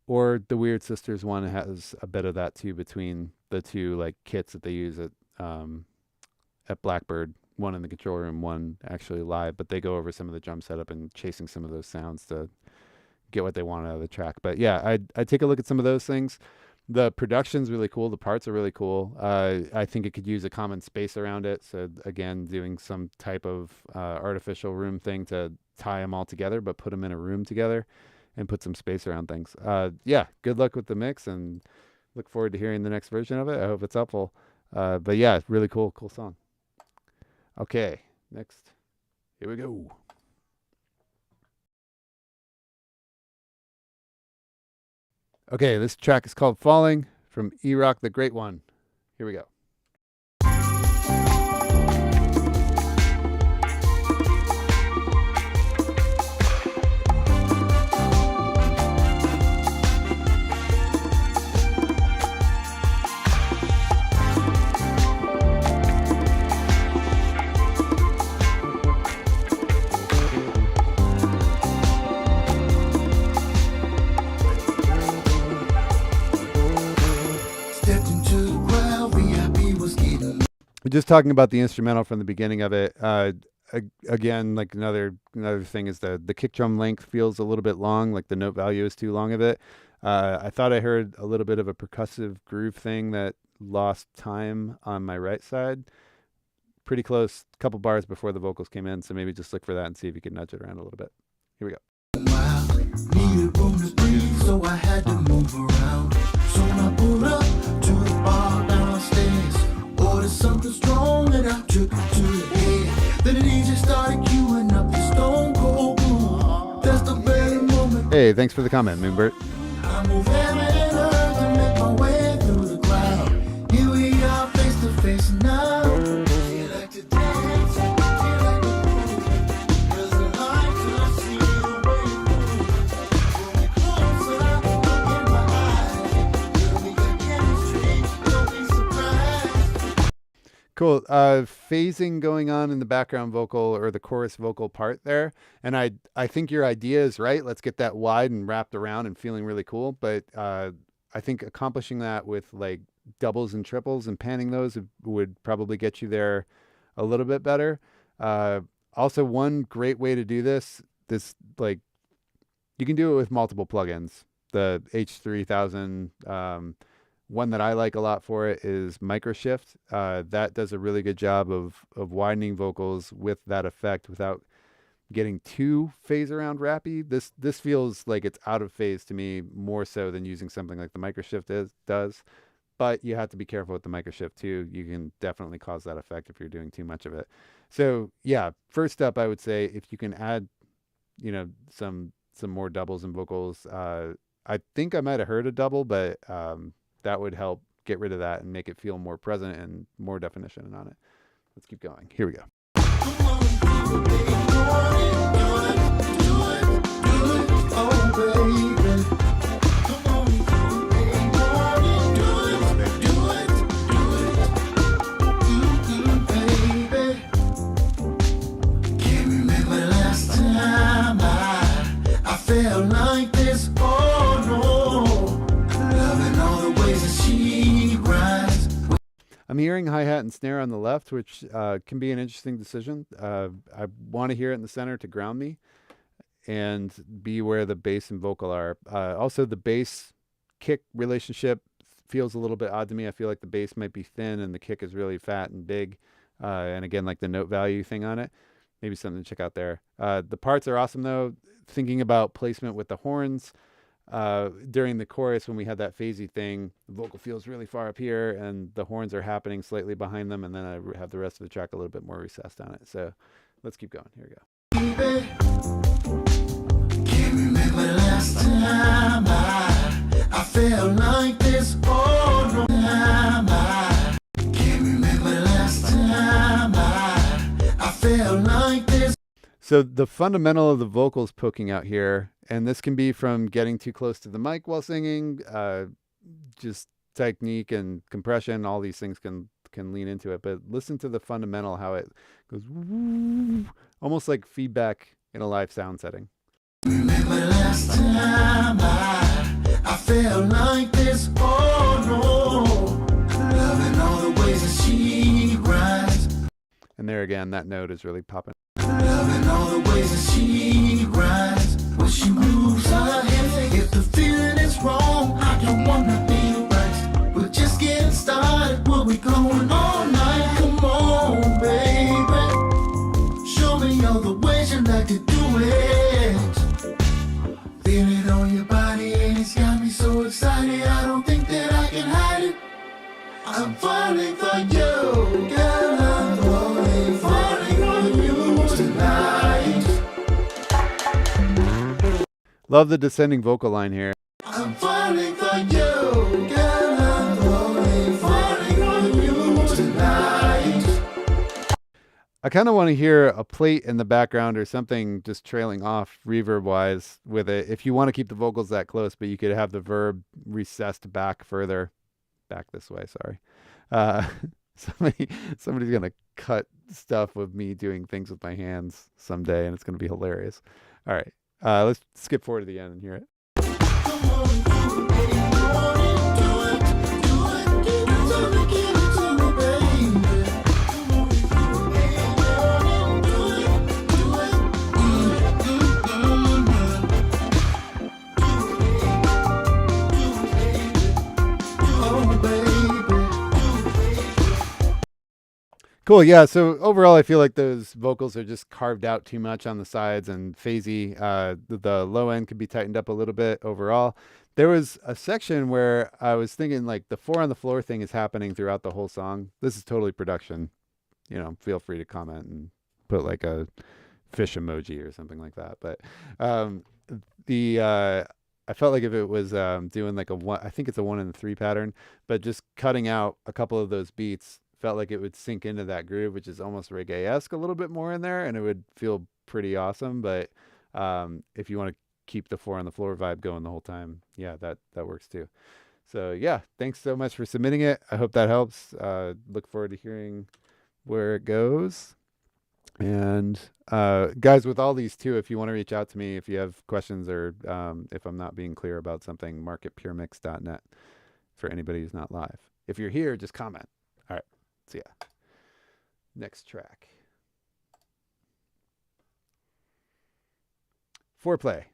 Or the Weird Sisters one has a bit of that too, between the two like kits that they use at Blackbird, one in the control room, one actually live, but they go over some of the drum setup and chasing some of those sounds to get what they want out of the track. But yeah, I'd take a look at some of those things. The production's really cool. The parts are really cool. I think it could use a common space around it. So again, doing some type of artificial room thing to tie them all together, but put them in a room together and put some space around things. Yeah, good luck with the mix, and look forward to hearing the next version of it. I hope it's helpful. But yeah, really cool song. Okay, next. Here we go. Okay, this track is called Falling from E-Rock the Great One. Here we go. We're just talking about the instrumental from the beginning of it. Again, like another thing is the kick drum length feels a little bit long, like the note value is too long of it. I thought I heard a little bit of a percussive groove thing that lost time on my right side. Pretty close, a couple bars before the vocals came in, so maybe just look for that and see if you can nudge it around a little bit. Here we go.
Needed room to breathe, so I had to move around. So I pulled up to the bar downstairs. Ordered something strong and I took it to the head. Then the DJ started queuing up the Stone Cold Blue. That's the very moment.
Hey, thanks for the comment, Moonbert.
I move heaven and earth to make my way through the crowd. Here we are face to face now. Feel like to dance, feel like to move. There's a light to see the way you move. Pull me closer, look in my eyes. Girl, we got chemistry, don't be surprised.
Cool. Phasing going on in the background vocal or the chorus vocal part there. And I think your idea is right. Let's get that wide and wrapped around and feeling really cool. But I think accomplishing that with like doubles and triples and panning those would probably get you there a little bit better. Also, one great way to do this like, you can do it with multiple plugins. The H3000, one that I like a lot for it is Microshift. That does a really good job of widening vocals with that effect without getting too phase around rappy. This feels like it's out of phase to me more so than using something like the Microshift does. But you have to be careful with the Microshift too. You can definitely cause that effect if you're doing too much of it. So yeah, first up, I would say if you can add, some more doubles and vocals. I think I might have heard a double, but that would help get rid of that and make it feel more present and more definition on it. Let's keep going. Here we go. I'm hearing hi-hat and snare on the left, which can be an interesting decision. I want to hear it in the center to ground me and be where the bass and vocal are. Also, the bass kick relationship feels a little bit odd to me. I feel like the bass might be thin and the kick is really fat and big. And again, like the note value thing on it, maybe something to check out there. The parts are awesome though. Thinking about placement with the horns, during the chorus when we had that phasey thing, the vocal feels really far up here and the horns are happening slightly behind them, and then I have the rest of the track a little bit more recessed on it. So let's keep going. Here we go.
Can't remember last time I felt like this. Oh no, I can't remember last time I felt like this.
So the fundamental of the vocals poking out here, and this can be from getting too close to the mic while singing, just technique and compression, all these things can lean into it. But listen to the fundamental, how it goes almost like feedback in a live sound setting.
Remember last time I felt like this. Oh no, loving all the ways that she grinds.
And there again, that note is really popping.
Loving all the ways that she grinds. When she moves her hips, if the feeling is wrong, I don't wanna be right. We're just getting started, we'll be going all night. Come on, baby, show me all the ways you like to do it. Feel it on your body and it's got me so excited. I don't think that I can hide it. I'm falling for you, girl. I'm falling for you tonight.
Love the descending vocal line here.
I'm falling for you, girl. I'm falling for you tonight.
I kind of want to hear a plate in the background or something just trailing off reverb wise with it. If you want to keep the vocals that close, but you could have the verb recessed back further. Back this way, sorry. Somebody's going to cut stuff with me doing things with my hands someday, and it's going to be hilarious. All right. Let's skip forward to the end and hear it. Cool. Yeah. So overall, I feel like those vocals are just carved out too much on the sides and phasey. The low end could be tightened up a little bit overall. There was a section where I was thinking like the 4 on the floor thing is happening throughout the whole song. This is totally production. You know, feel free to comment and put like a fish emoji or something like that. But I felt like if it was doing like a 1, I think it's a 1 and 3 pattern, but just cutting out a couple of those beats felt like it would sink into that groove, which is almost reggae-esque a little bit more in there, and it would feel pretty awesome. But if you want to keep the 4 on the floor vibe going the whole time, yeah, that works too. So yeah, thanks so much for submitting it. I hope that helps. Look forward to hearing where it goes. And guys, with all these too, if you want to reach out to me, if you have questions or if I'm not being clear about something, mark at puremix.net for anybody who's not live. If you're here, just comment. All right. So yeah, next track. Foreplay.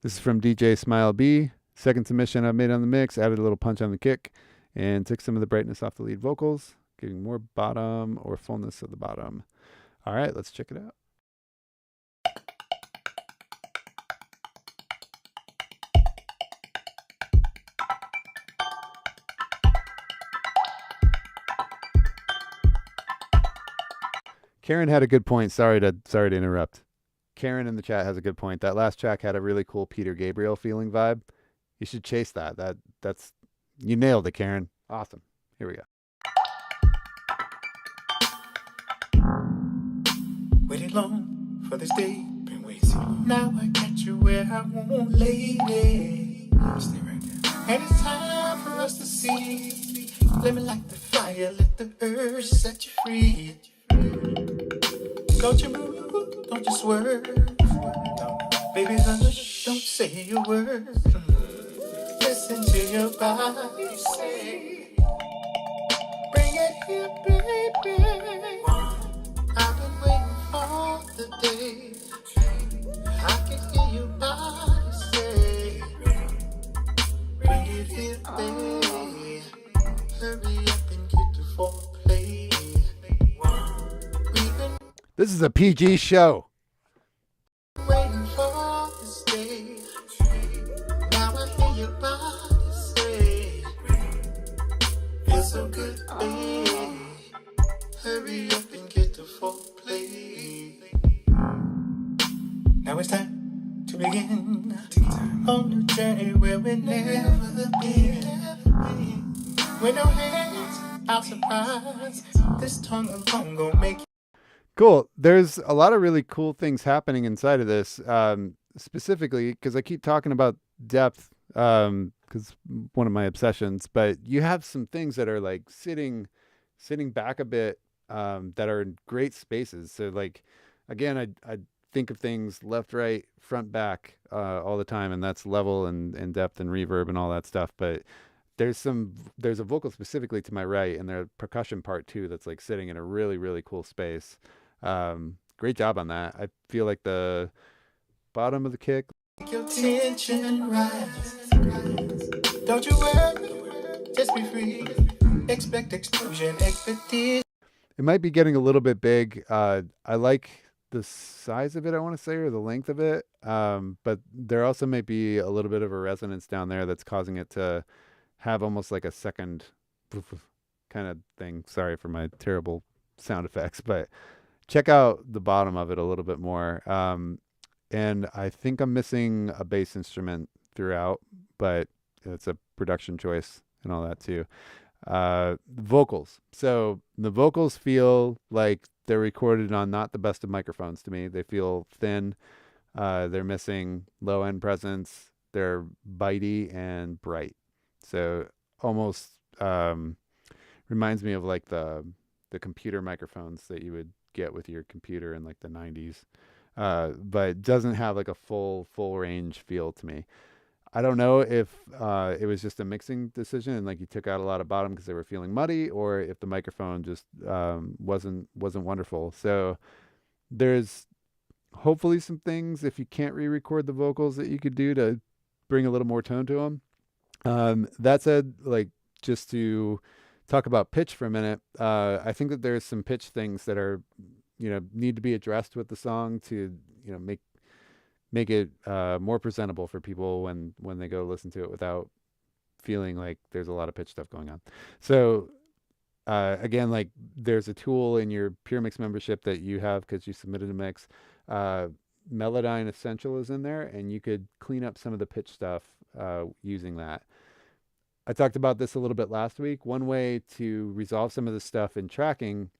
This is from DJ Smile B. Second submission I've made on the mix. Added a little punch on the kick and took some of the brightness off the lead vocals, giving more bottom or fullness of the bottom. All right, let's check it out. Karen had a good point. Sorry to interrupt. Karen in the chat has a good point. That last track had a really cool Peter Gabriel feeling vibe. You should chase that. That's you nailed it, Karen. Awesome. Here we go.
Waited long for this day, been waiting. Now I got you where I want, lady. Stay right there. And it's time for us to see. Let me light the fire, let the earth set you free. Don't you move, don't you swerve. No, baby, hush, don't say a word. Listen to your body say. here, baby. I've been waiting for the day I can hear your body say, bring it here, baby. Hurry up and get to foreplay. We've been
This is a PG show.
waiting for this day. Now I hear your body say, feels so good, baby. Hurry up and get to foreplay. Now it's time to begin on the journey where we never been. With no hands, I'll surprise. This tongue alone gon' make you.
Cool. There's a lot of really cool things happening inside of this, specifically because I keep talking about depth, because one of my obsessions. But you have some things that are like sitting back a bit, that are in great spaces. So like, again, I think of things left, right, front, back, all the time, and that's level and depth and reverb and all that stuff. But there's a vocal specifically to my right, and there's a percussion part too that's like sitting in a really, really cool space. Great job on that. I feel like the bottom of the kick,
Make your tension rise. Don't you worry, just be free. Expect explosion, expectation.
it might be getting a little bit big. I like the size of it, I want to say, or the length of it. But there also might be a little bit of a resonance down there that's causing it to have almost like a second kind of thing. Sorry for my terrible sound effects, but check out the bottom of it a little bit more. And I think I'm missing a bass instrument throughout, but it's a production choice and all that too. Vocals. So the vocals feel like they're recorded on not the best of microphones to me. They feel thin. They're missing low end presence. They're bitey and bright. So almost reminds me of like the computer microphones that you would get with your computer in like the 90s. But doesn't have like a full range feel to me. I don't know if it was just a mixing decision and like you took out a lot of bottom because they were feeling muddy, or if the microphone just wasn't wonderful. So there's hopefully some things, if you can't re-record the vocals, that you could do to bring a little more tone to them. That said, like, just to talk about pitch for a minute, I think that there's some pitch things that are, need to be addressed with the song to, make it more presentable for people when they go listen to it without feeling like there's a lot of pitch stuff going on. So again, like, there's a tool in your PureMix membership that you have because you submitted a mix. Melodyne Essential is in there, and you could clean up some of the pitch stuff using that. I talked about this a little bit last week. One way to resolve some of this stuff in tracking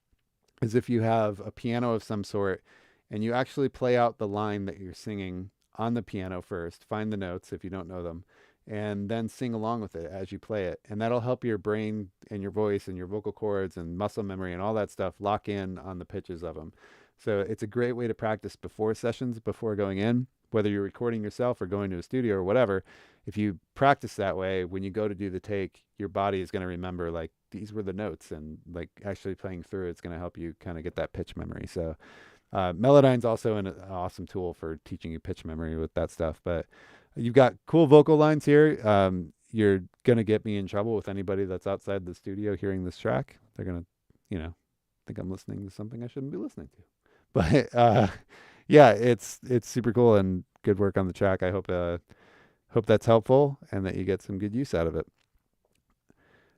is if you have a piano of some sort and you actually play out the line that you're singing on the piano first, find the notes if you don't know them, and then sing along with it as you play it. And that'll help your brain and your voice and your vocal cords and muscle memory and all that stuff lock in on the pitches of them. So it's a great way to practice before sessions, before going in, whether you're recording yourself or going to a studio or whatever. If you practice that way, when you go to do the take, your body is going to remember, like, these were the notes, and like actually playing through it's going to help you kind of get that pitch memory. So Melodyne's also an awesome tool for teaching you pitch memory with that stuff. But you've got cool vocal lines here. You're going to get me in trouble with anybody that's outside the studio hearing this track. They're going to, think I'm listening to something I shouldn't be listening to. But yeah, it's super cool and good work on the track. I hope that's helpful and that you get some good use out of it.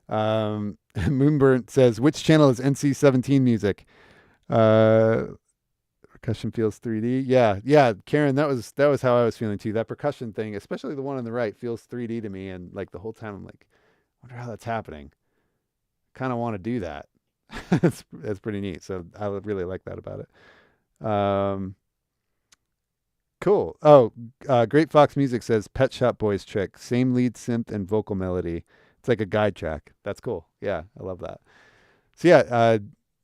Moonburnt says, which channel is NC-17 music? Percussion feels 3D. Yeah, Karen, that was how I was feeling too. That percussion thing, especially the one on the right, feels 3D to me, and like the whole time I'm like, I wonder how that's happening. Kind of want to do that. That's pretty neat. So I really like that about it. Cool. Oh, Great Fox Music says Pet Shop Boys trick, same lead synth and vocal melody. It's like a guide track. That's cool. Yeah, I love that. So yeah,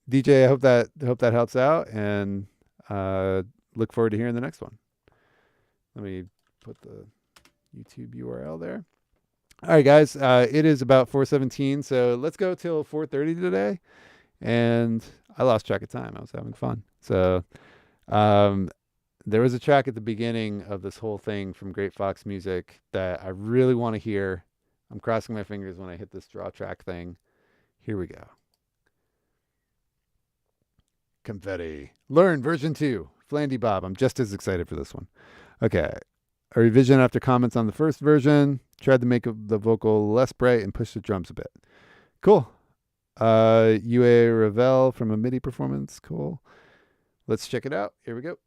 DJ, I hope that helps out, and look forward to hearing the next one. Let me put the YouTube URL there. All right, guys, it is about 4:17, so let's go till 4:30 today. and I lost track of time. I was having fun. So there was a track at the beginning of this whole thing from Great Fox Music that I really want to hear. I'm crossing my fingers when I hit this draw track thing. Here we go. Confetti. Learn version 2. Flandy Bob. I'm just as excited for this one. Okay. A revision after comments on the first version. Tried to make the vocal less bright and push the drums a bit. Cool. UA Ravel from a MIDI performance. Cool. Let's check it out. Here we go.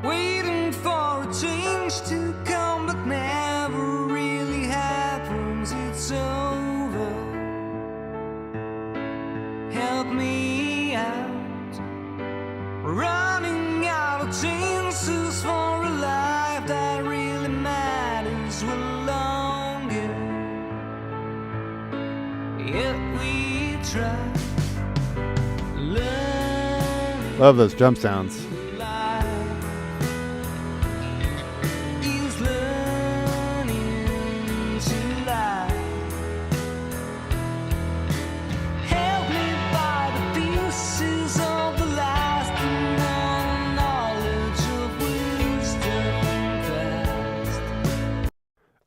Waiting for a change to come, but never really happens. It's over. Help me out. Running out of chances for a life that really matters. We're longer, yet we try.
Love those drum sounds.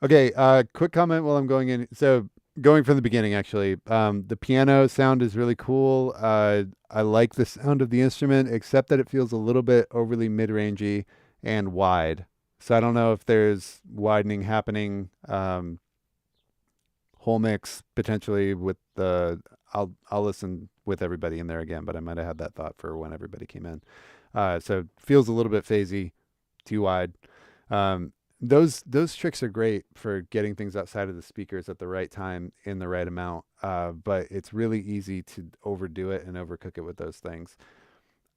Okay, quick comment while I'm going in. So going from the beginning, actually, the piano sound is really cool. I like the sound of the instrument, except that it feels a little bit overly mid-rangey and wide. So I don't know if there's widening happening. Whole mix potentially with the. I'll listen with everybody in there again, but I might have had that thought for when everybody came in. So it feels a little bit phasey, too wide. Those tricks are great for getting things outside of the speakers at the right time in the right amount. But it's really easy to overdo it and overcook it with those things.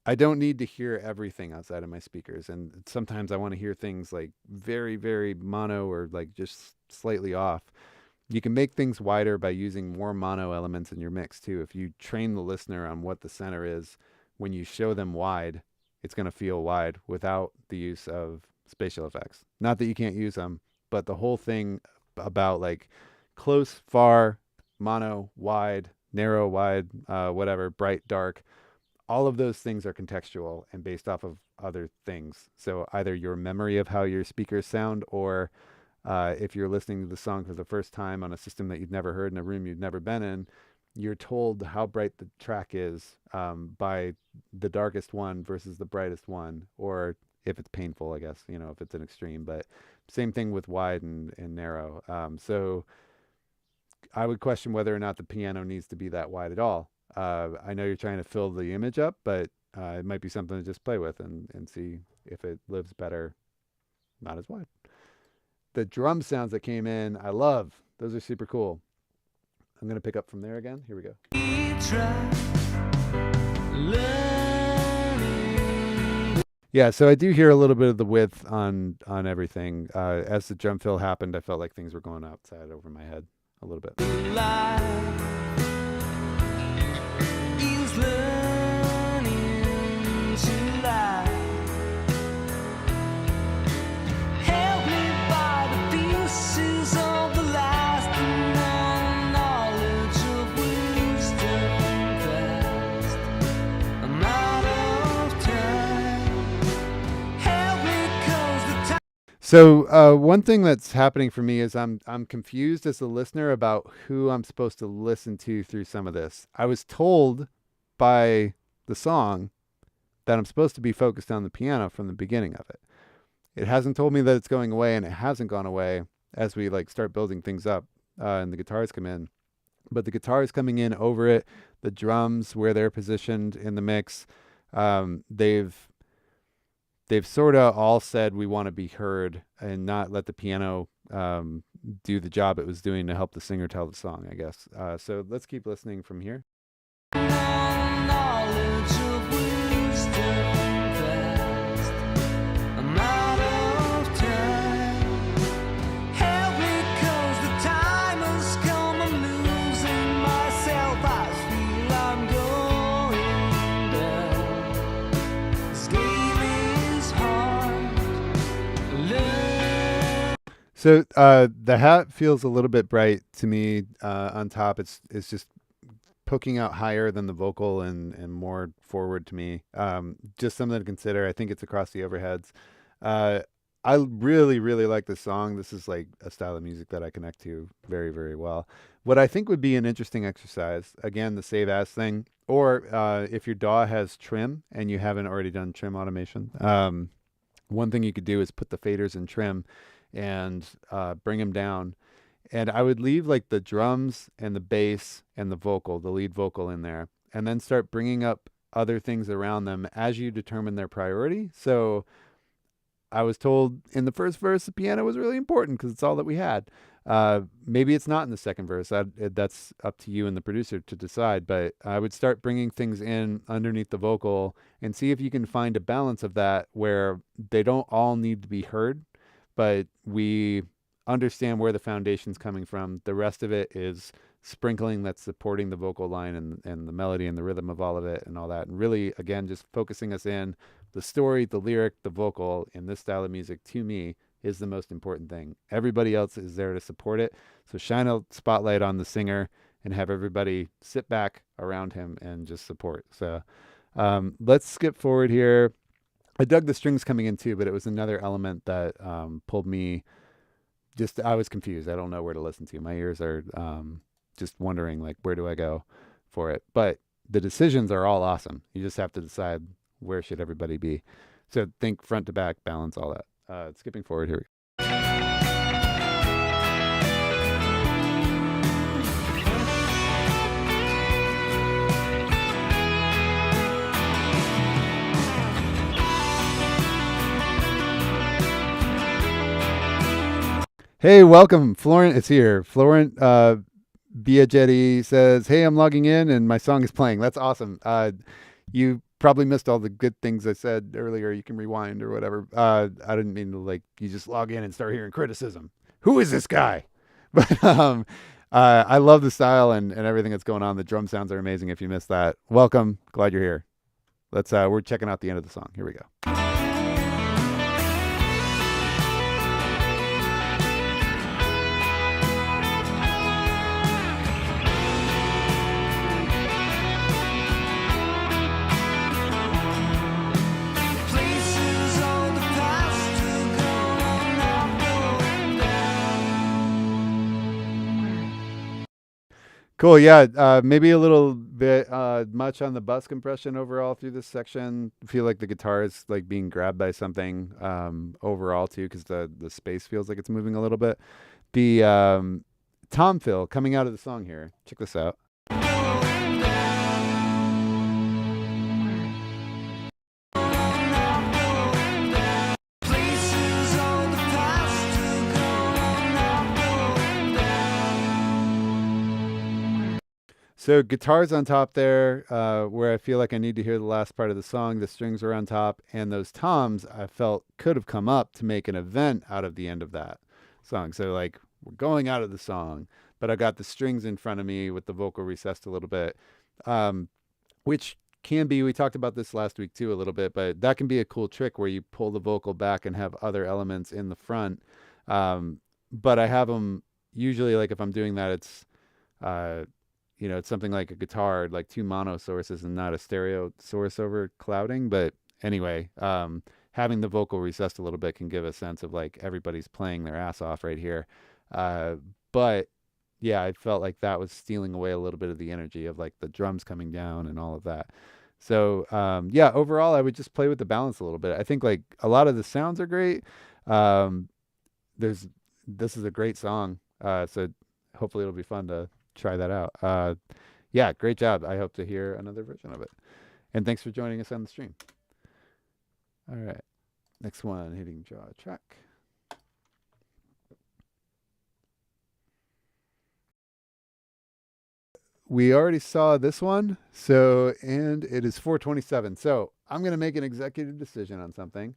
I don't need to hear everything outside of my speakers. And sometimes I want to hear things like very, very mono or like just slightly off. You can make things wider by using more mono elements in your mix too. If you train the listener on what the center is, when you show them wide, it's going to feel wide without the use of spatial effects. Not that you can't use them, but the whole thing about like close, far, mono, wide, narrow, wide, whatever, bright, dark, all of those things are contextual and based off of other things. So either your memory of how your speakers sound, or if you're listening to the song for the first time on a system that you've never heard in a room you've never been in, you're told how bright the track is by the darkest one versus the brightest one, or if it's painful, I guess, if it's an extreme, but same thing with wide and narrow. So I would question whether or not the piano needs to be that wide at all. I know you're trying to fill the image up, but it might be something to just play with and see if it lives better, not as wide. The drum sounds that came in, I love. Those are super cool. I'm going to pick up from there again. Here we go. Yeah, so I do hear a little bit of the width on everything. As the drum fill happened, I felt like things were going outside over my head a little bit. So one thing that's happening for me is I'm confused as a listener about who I'm supposed to listen to through some of this. I was told by the song that I'm supposed to be focused on the piano from the beginning of it. It hasn't told me that it's going away, and it hasn't gone away as we start building things up and the guitars come in. But the guitars coming in over it, the drums where they're positioned in the mix, they've sort of all said we want to be heard and not let the piano do the job it was doing to help the singer tell the song, I guess. So let's keep listening from here. So the hat feels a little bit bright to me on top. It's just poking out higher than the vocal and more forward to me. Just something to consider. I think it's across the overheads. Uh, I really, really like this song. This is like a style of music that I connect to very, very well. What I think would be an interesting exercise, again, the save as thing, or if your DAW has trim and you haven't already done trim automation, one thing you could do is put the faders in trim and bring them down. And I would leave like the drums and the bass and the vocal, the lead vocal in there, and then start bringing up other things around them as you determine their priority. So I was told in the first verse the piano was really important because it's all that we had. Maybe it's not in the second verse. That's up to you and the producer to decide. But I would start bringing things in underneath the vocal and see if you can find a balance of that where they don't all need to be heard, but we understand where the foundation's coming from. The rest of it is sprinkling that's supporting the vocal line and the melody and the rhythm of all of it and all that. And really, again, just focusing us in the story, the lyric, the vocal in this style of music, to me, is the most important thing. Everybody else is there to support it. So shine a spotlight on the singer and have everybody sit back around him and just support. So let's skip forward here. I dug the strings coming in too, but it was another element that pulled me. I was confused. I don't know where to listen to. My ears are just wondering, like, where do I go for it? But the decisions are all awesome. You just have to decide where should everybody be. So think front to back, balance, all that. Skipping forward here. Hey, welcome. Florent is here. Florent Biagetti says, hey, I'm logging in and my song is playing. That's awesome. You probably missed all the good things I said earlier. You can rewind or whatever. I didn't mean to you just log in and start hearing criticism. Who is this guy? But I love the style and everything that's going on. The drum sounds are amazing. If you missed that, welcome. Glad you're here. We're checking out the end of the song. Here we go. Cool. Yeah. Maybe a little bit much on the bus compression overall through this section. I feel like the guitar is like being grabbed by something overall too, because the space feels like it's moving a little bit. The tom fill coming out of the song here. Check this out. So guitars on top there, where I feel like I need to hear the last part of the song. The strings are on top, and those toms I felt could have come up to make an event out of the end of that song. So like we're going out of the song, but I got the strings in front of me with the vocal recessed a little bit, which can be, we talked about this last week too a little bit, but that can be a cool trick where you pull the vocal back and have other elements in the front. But I have them usually, like if I'm doing that, it's it's something like a guitar, like two mono sources and not a stereo source over clouding. But anyway, having the vocal recessed a little bit can give a sense of like everybody's playing their ass off right here. But yeah, I felt like that was stealing away a little bit of the energy of like the drums coming down and all of that. So yeah, overall, I would just play with the balance a little bit. I think like a lot of the sounds are great. This is a great song. So hopefully it'll be fun to try that out. Yeah, great job. I hope to hear another version of it. And thanks for joining us on the stream. All right. Next one, hitting draw track. We already saw this one. And it is 4:27. So I'm going to make an executive decision on something.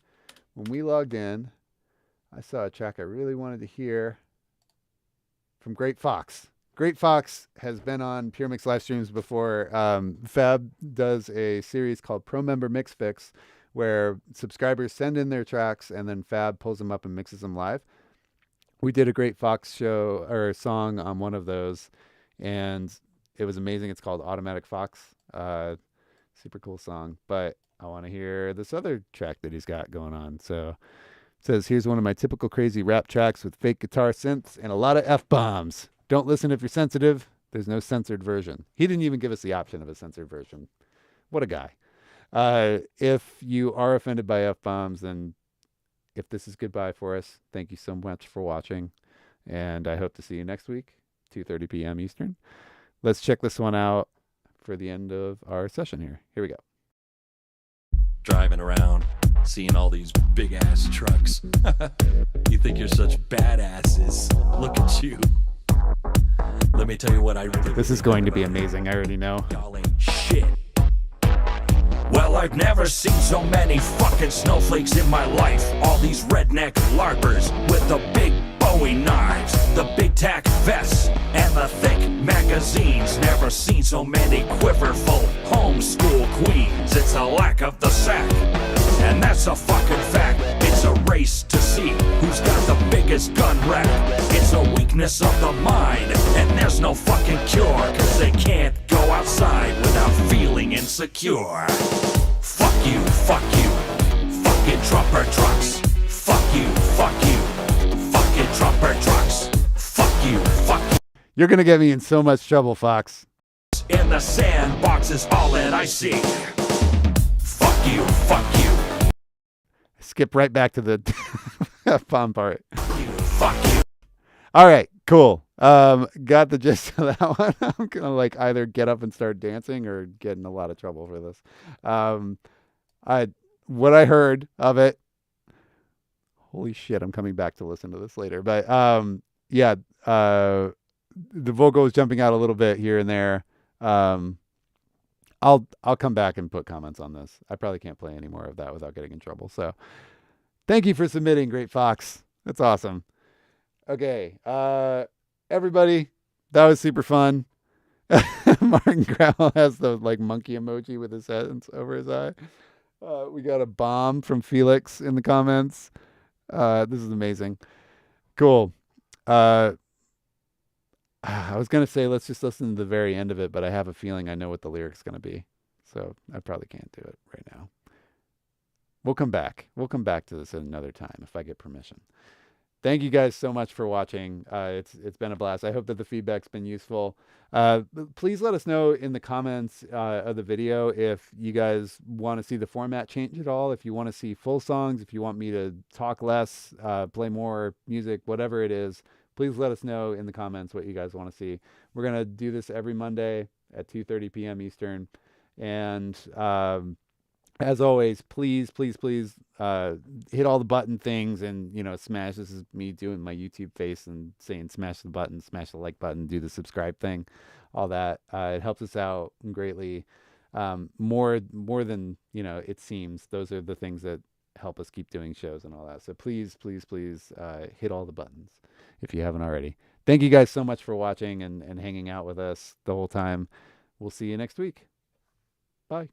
When we logged in, I saw a track I really wanted to hear from Great Fox. Great Fox has been on PureMix live streams before. Fab does a series called Pro Member Mix Fix, where subscribers send in their tracks and then Fab pulls them up and mixes them live. we did a Great Fox show or song on one of those, and it was amazing. It's called Automatic Fox. Super cool song. But I want to hear this other track that he's got going on. So it says, here's one of my typical crazy rap tracks with fake guitar synths and a lot of F-bombs. Don't listen if you're sensitive. There's no censored version. He didn't even give us the option of a censored version. What a guy. If you are offended by F-bombs, then if this is goodbye for us, thank you so much for watching. And I hope to see you next week, 2:30 p.m. Eastern. Let's check this one out for the end of our session here. Here we go.
Driving around, seeing all these big ass trucks. You think you're such badasses. Look at you. Let me tell you what I really
This is going to be amazing. I already know.
Y'all ain't shit. Well, I've never seen so many fucking snowflakes in my life. All these redneck larpers with the big Bowie knives, the big tack vests, and the thick magazines. Never seen so many quiverful homeschool queens. It's a lack of the sack, and that's a fucking fact. It's a race to see who's got the biggest gun rack. It's a weakness of the mind, and there's no fucking cure, cause they can't go outside without feeling insecure. Fuck you, fucking Trumper trucks. Fuck you, fucking Trumper trucks. Fuck you,
You're going to get me in so much trouble, Fox.
in the sandbox is all that I see. Fuck you,
Skip right back to the F-bomb part.
fuck you.
All right, cool. Got the gist of that one. I'm going to like either get up and start dancing or get in a lot of trouble for this. What I heard of it, holy shit, I'm coming back to listen to this later. But yeah, the vocal is jumping out a little bit here and there. I'll come back and put comments on this. I probably can't play any more of that without getting in trouble. So thank you for submitting, Great Fox. That's awesome. Okay, everybody, that was super fun. Martin Growl has the like monkey emoji with his hands over his eye. We got a bomb from Felix in the comments. This is amazing. Cool. I was going to say, let's just listen to the very end of it, but I have a feeling I know what the lyric's going to be. So I probably can't do it right now. We'll come back. We'll come back to this at another time if I get permission. Thank you guys so much for watching. It's been a blast. I hope that the feedback's been useful. Please let us know in the comments of the video if you guys want to see the format change at all, if you want to see full songs, if you want me to talk less, play more music, whatever it is. Please let us know in the comments what you guys want to see. We're going to do this every Monday at 2:30 p.m. Eastern. And as always, please hit all the button things and, you know, smash. This is me doing my YouTube face and saying smash the button, smash the like button, do the subscribe thing, all that. It helps us out greatly. More than, you know, it seems. Those are the things that help us keep doing shows and all that. So please hit all the buttons if you haven't already. Thank you guys so much for watching and hanging out with us the whole time. We'll see you next week. Bye.